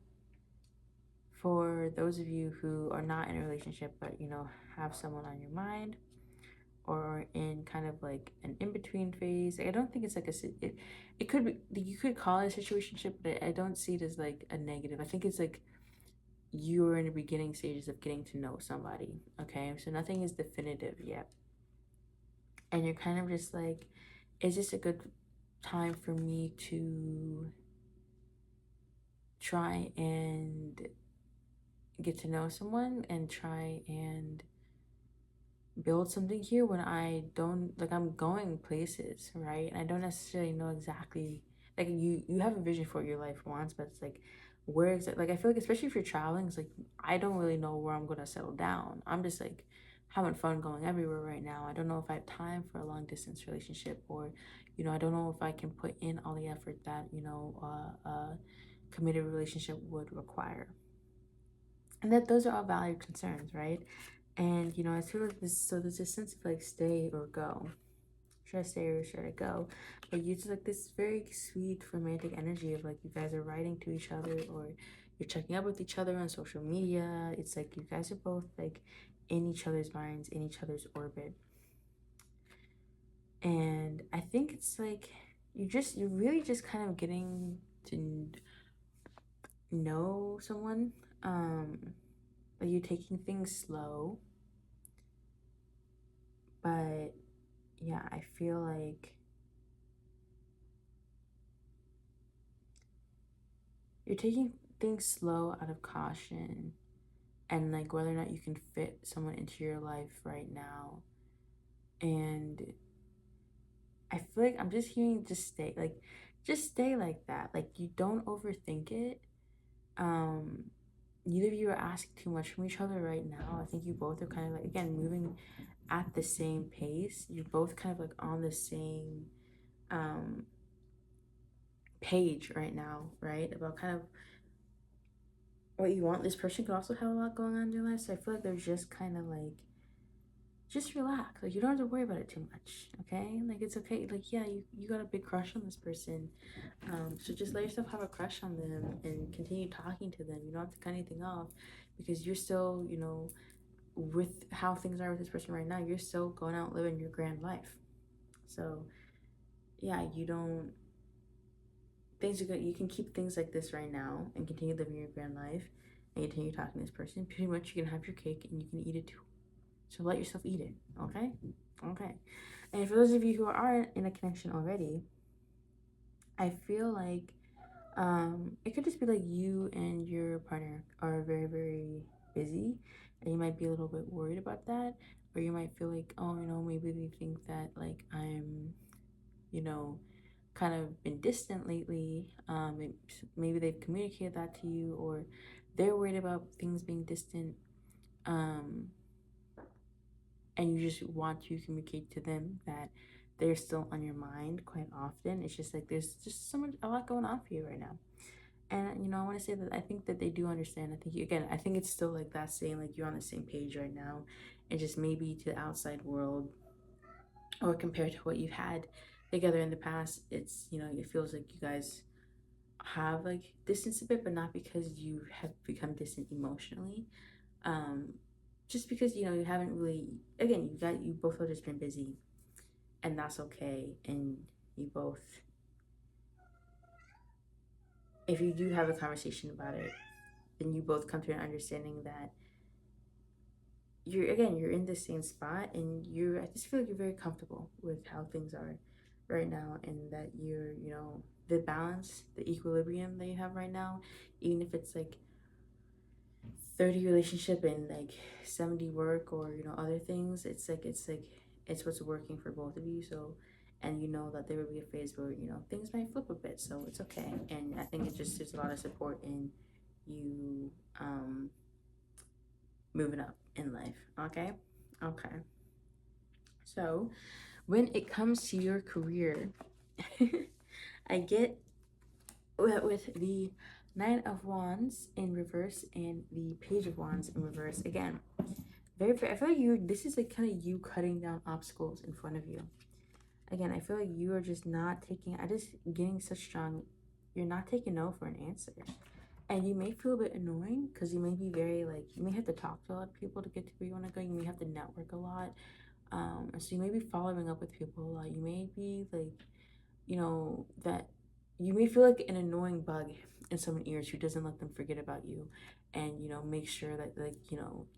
for those of you who are not in a relationship but have someone on your mind, or in kind of like an in-between phase, I don't think it's like it could be, you could call it a situationship, but I don't see it as like a negative. I think it's like you're in the beginning stages of getting to know somebody. Okay, so nothing is definitive yet, and you're kind of just like, is this a good time for me to try and get to know someone and try and build something here when I don't, like, I'm going places, right? And I don't necessarily know exactly, like, you have a vision for what your life wants, but it's like, where exactly, like, I feel like especially if you're traveling, it's like I don't really know where I'm gonna settle down. I'm just like having fun going everywhere right now. I don't know if I have time for a long distance relationship, or I don't know if I can put in all the effort that a committed relationship would require. And that those are all valid concerns, right? And I feel like there's a sense of like stay or go. should I stay or should I go? But you just like this very sweet romantic energy of like you guys are writing to each other or you're checking up with each other on social media. It's like you guys are both like in each other's minds, in each other's orbit. And I think it's like you're really just kind of getting to know someone. Like you're taking things slow, but yeah, I feel like you're taking things slow out of caution and like whether or not you can fit someone into your life right now. And I feel like I'm just hearing just stay like that. Like you don't overthink it. Um Neither of you are asking too much from each other right now. I think you both are kind of like again moving at the same pace. You're both kind of like on the same um page right now, right? About kind of what you want. This person could also have a lot going on in their life. So I feel like they're just kind of like just relax. Like you don't have to worry about it too much. Okay? Like it's okay. Like yeah, you got a big crush on this person. So just let yourself have a crush on them and continue talking to them. You don't have to cut anything off because you're still, with how things are with this person right now, you're still going out living your grand life. So yeah, you don't things are good. You can keep things like this right now and continue living your grand life and continue talking to this person. Pretty much you can have your cake and you can eat it too. So let yourself eat it. Okay? Okay. And for those of you who are in a connection already, I feel like it could just be like you and your partner are very, very busy and you might be a little bit worried about that. Or you might feel like, oh, maybe they think that like I'm, you know, kind of been distant lately. Maybe they've communicated that to you or they're worried about things being distant. Um, and you just want to communicate to them that they're still on your mind quite often. It's just like there's just a lot going on for you right now. And I want to say that I think that they do understand. I think it's still like that saying like you're on the same page right now, and just maybe to the outside world or compared to what you've had together in the past, it's it feels like you guys have like distance a bit, but not because you have become distant emotionally. Um, just because you haven't really. Again, you both have just been busy, and that's okay. And you both, if you do have a conversation about it, then you both come to an understanding that you're in the same spot and I just feel like you're very comfortable with how things are right now and that you're the balance, the equilibrium that you have right now, even if it's like 30 relationship and like 70 work or other things, it's what's working for both of you. So and that there will be a phase where things might flip a bit, so it's okay. And I think it just there's a lot of support in you moving up in life. Okay. So when it comes to your career, I get with the Nine of Wands in reverse and the Page of Wands in reverse again. Very, very, I feel like this is like kind of you cutting down obstacles in front of you. Again, I feel like you are just not taking, I just getting such strong, you're not taking no for an answer. And you may feel a bit annoying because you may be very like, you may have to talk to a lot of people to get to where you want to go. You may have to network a lot. So you may be following up with people a lot. You may be like, that you may feel like an annoying bug in someone's ears who doesn't let them forget about you and, make sure that like,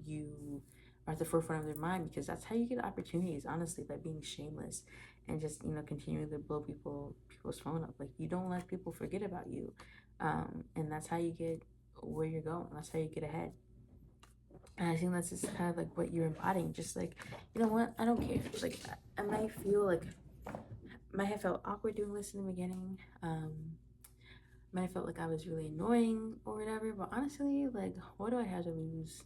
you are at the forefront of their mind because that's how you get opportunities, honestly, by being shameless and just, continuing to blow people's phone up. Like you don't let people forget about you. And that's how you get where you're going. That's how you get ahead. And I think that's just kind of like what you're embodying. Just like, you know what? I don't care. Like, I might have felt awkward doing this in the beginning. Might have felt like I was really annoying or whatever. But honestly, like, what do I have to lose?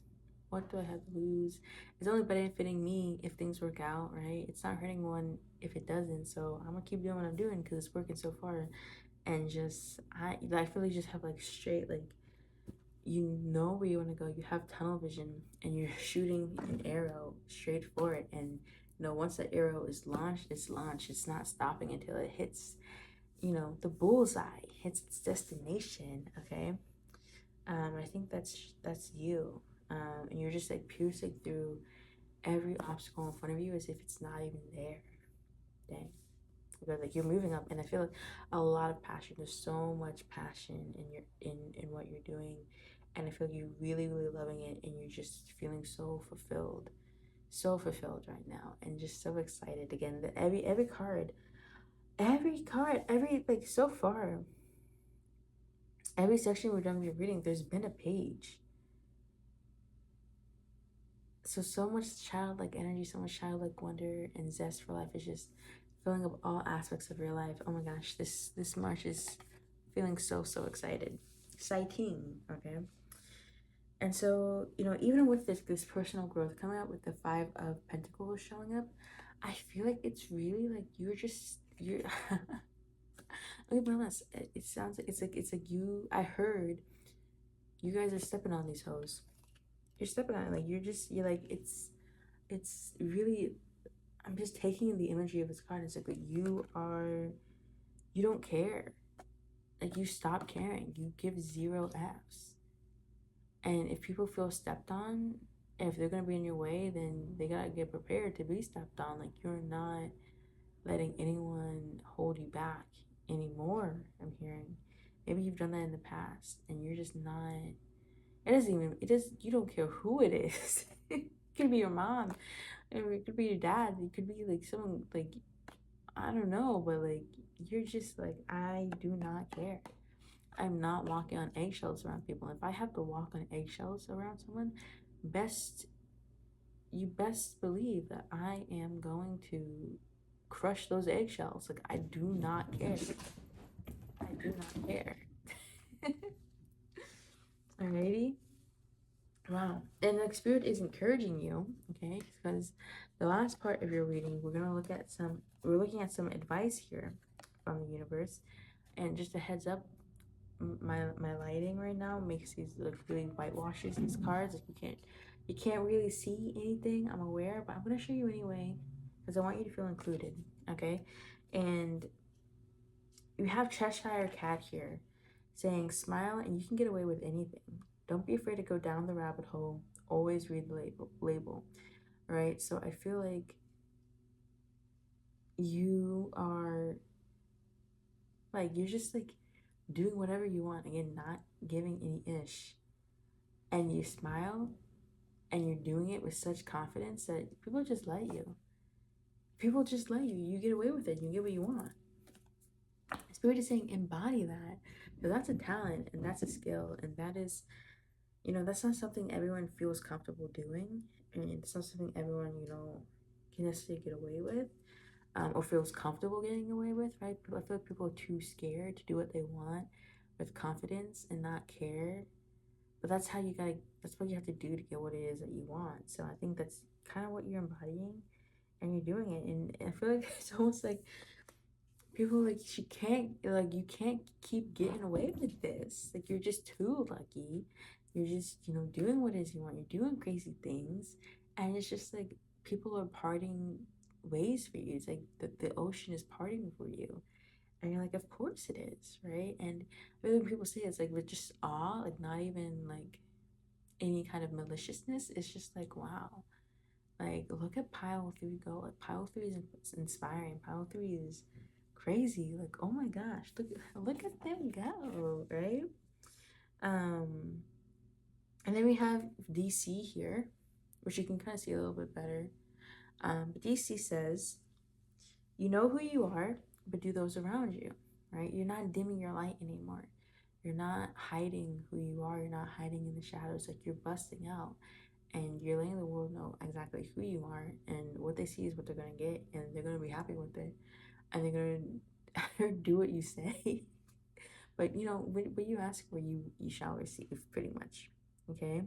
What do I have to lose? It's only benefiting me if things work out, right? It's not hurting one if it doesn't. So I'm gonna keep doing what I'm doing because it's working so far. And I really just have like straight like you know where you want to go. You have tunnel vision and you're shooting an arrow straight for it and once that arrow is launched, it's launched. It's not stopping until it hits, the bullseye, hits its destination. Okay. I think that's you. And you're just like piercing through every obstacle in front of you as if it's not even there. Dang. Because like you're moving up, and I feel like a lot of passion. There's so much passion in what you're doing, and I feel like you're really really loving it, and you're just feeling so fulfilled right now, and just so excited again. That every card, every like so far, every section we're done with your reading, there's been a page. So much childlike energy, so much childlike wonder and zest for life is just filling up all aspects of your life. Oh my gosh, this March is feeling so exciting. Okay. And so, even with this personal growth coming up with the Five of Pentacles showing up, I feel like it's really like you're let me be honest, it sounds like it's like I heard you guys are stepping on these hoes. You're stepping on it, like you're like it's really, I'm just taking the imagery of this card. It's like you don't care. Like you stop caring. You give zero F's. And if people feel stepped on, if they're gonna be in your way, then they gotta get prepared to be stepped on. Like you're not letting anyone hold you back anymore. I'm hearing. Maybe you've done that in the past and you're just not, you don't care who it is. It could be your mom, or it could be your dad, it could be like someone like, I don't know, but like you're just like, I do not care. I'm not walking on eggshells around people. If I have to walk on eggshells around someone, you best believe that I am going to crush those eggshells. Like I do not care. I do not care. Alrighty. Wow. And the spirit is encouraging you, okay? Because the last part of your reading, we're looking at some advice here from the universe. And just a heads up, my lighting right now makes these look really whitewashes these cards. Like you can't really see anything, I'm aware, but I'm gonna show you anyway because I want you to feel included, okay? And you have Cheshire Cat here saying, smile and you can get away with anything. Don't be afraid to go down the rabbit hole. Always read the label, right? So I feel like you are like, you're just like doing whatever you want. Again, not giving any ish. And you smile and you're doing it with such confidence that people just let you. People just let you. You get away with it. You get what you want. Spirit is saying embody that. Because that's a talent and that's a skill. And that is, that's not something everyone feels comfortable doing. And it's not something everyone, can necessarily get away with. Or feels comfortable getting away with, right? I feel like people are too scared to do what they want with confidence and not care. But that's what you have to do to get what it is that you want. So I think that's kind of what you're embodying and you're doing it. And I feel like it's almost like people like, you can't keep getting away with this. Like you're just too lucky. You're just, doing what it is you want. You're doing crazy things. And it's just like people are parting ways for you. It's like the ocean is parting for you. And you're like, of course it is, right? And when people say it's like with just awe, like not even like any kind of maliciousness, it's just like, wow. Like, look at pile three go. Like, pile three is inspiring. Pile three is crazy. Like, oh my gosh, look at them go, right? And then we have DC here, which you can kind of see a little bit better. But DC says, you know who you are, but do those around you, right? You're not dimming your light anymore. You're not hiding who you are. You're not hiding in the shadows. Like you're busting out and you're letting the world know exactly who you are, and what they see is what they're going to get, and they're going to be happy with it, and they're going to do what you say. But what you ask for, you shall receive, pretty much. Okay.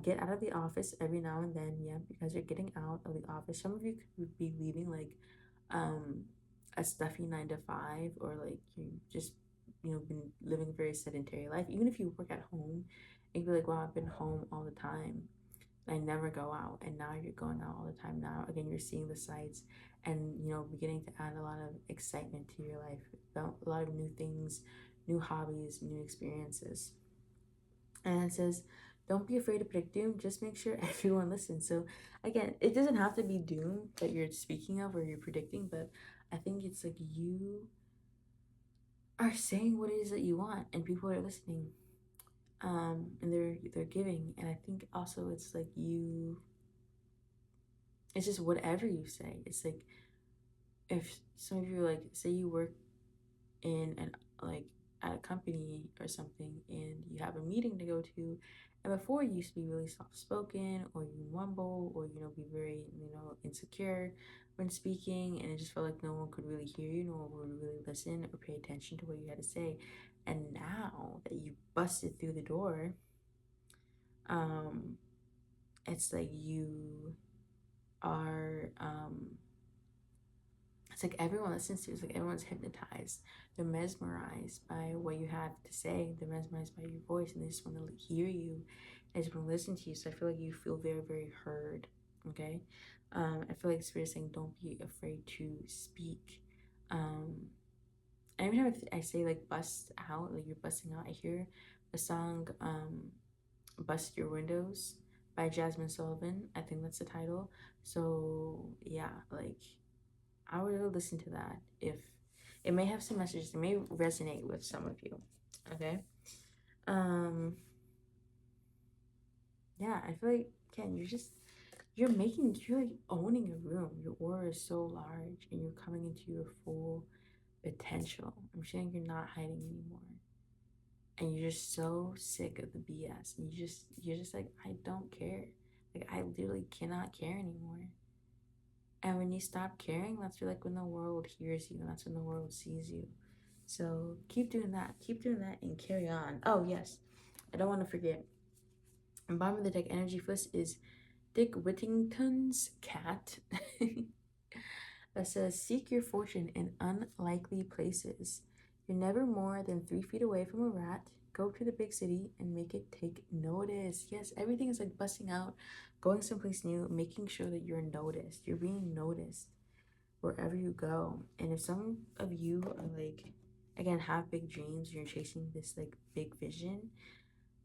Get out of the office every now and then, yeah, because you're getting out of the office. Some of you could be leaving like a stuffy 9 to 5, or like you just been living a very sedentary life. Even if you work at home, you'd be like, wow, I've been home all the time. I never go out, and now you're going out all the time. Now again, you're seeing the sights, and beginning to add a lot of excitement to your life, a lot of new things, new hobbies, new experiences. And it says, don't be afraid to predict doom, just make sure everyone listens. So again, it doesn't have to be doom that you're speaking of or you're predicting, but I think it's like you are saying what it is that you want, and people are listening, and they're giving. And I think also it's like it's just whatever you say. It's like, if some of you, like, say you work in an like at a company or something, and you have a meeting to go to, and before you used to be really soft spoken, or you mumble, or be very insecure when speaking, and it just felt like no one could really hear you, no one would really listen or pay attention to what you had to say. And now that you busted through the door, um it's like you are it's like everyone listens to you. It's like everyone's hypnotized. They're mesmerized by what you have to say. They're mesmerized by your voice, and they just want to hear you. They just want to listen to you. So I feel like you feel very, very heard. Okay. I feel like Spirit is saying, don't be afraid to speak. And every time I say like bust out, like you're busting out, I hear the song "Bust Your Windows" by Jasmine Sullivan. I think that's the title. So yeah, like, I would really listen to that. If it may have some messages, it may resonate with some of you. Okay. Um. Yeah, I feel like, Ken, you're like owning a room. Your aura is so large, and you're coming into your full potential. I'm saying you're not hiding anymore, and you're just so sick of the BS, and you're just like, I don't care. Like, I literally cannot care anymore. And when you stop caring, that's like when the world hears you, and that's when the world sees you. So keep doing that. Keep doing that and carry on. Oh, yes. I don't want to forget. And bottom of the deck energy first is Dick Whittington's cat that says, seek your fortune in unlikely places. You're never more than 3 feet away from a rat. Go to the big city and make it take notice. Yes, everything is like busting out, going someplace new, making sure that you're noticed. You're being noticed wherever you go. And if some of you are like, again, have big dreams, you're chasing this like big vision,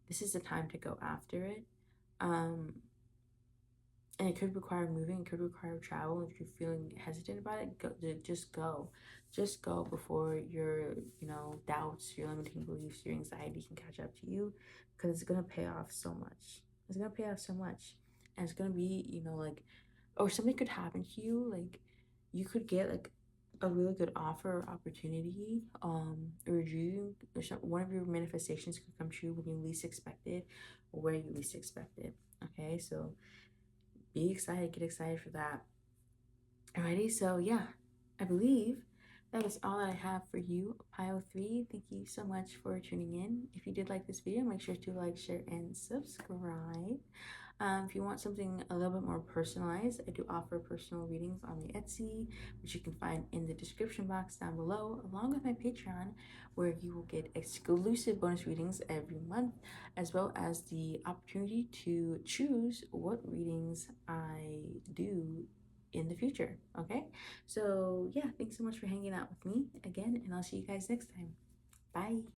this is the time to go after it. And it could require moving, it could require travel. If you're feeling hesitant about it, just go before your doubts, your limiting beliefs, your anxiety can catch up to you, because it's gonna pay off so much. It's gonna pay off so much. And it's gonna be, like, or something could happen to you, like you could get like a really good offer or opportunity, or dream, or one of your manifestations could come true when you least expect it, or where you least expect it. Okay, so be excited, get excited for that. Alrighty, so yeah, I believe that is all that I have for you, Pile 3. Thank you so much for tuning in. If you did like this video, make sure to like, share, and subscribe. If you want something a little bit more personalized, I do offer personal readings on the Etsy, which you can find in the description box down below, along with my Patreon, where you will get exclusive bonus readings every month, as well as the opportunity to choose what readings I do in the future. Okay, so yeah, thanks so much for hanging out with me again, and I'll see you guys next time. Bye.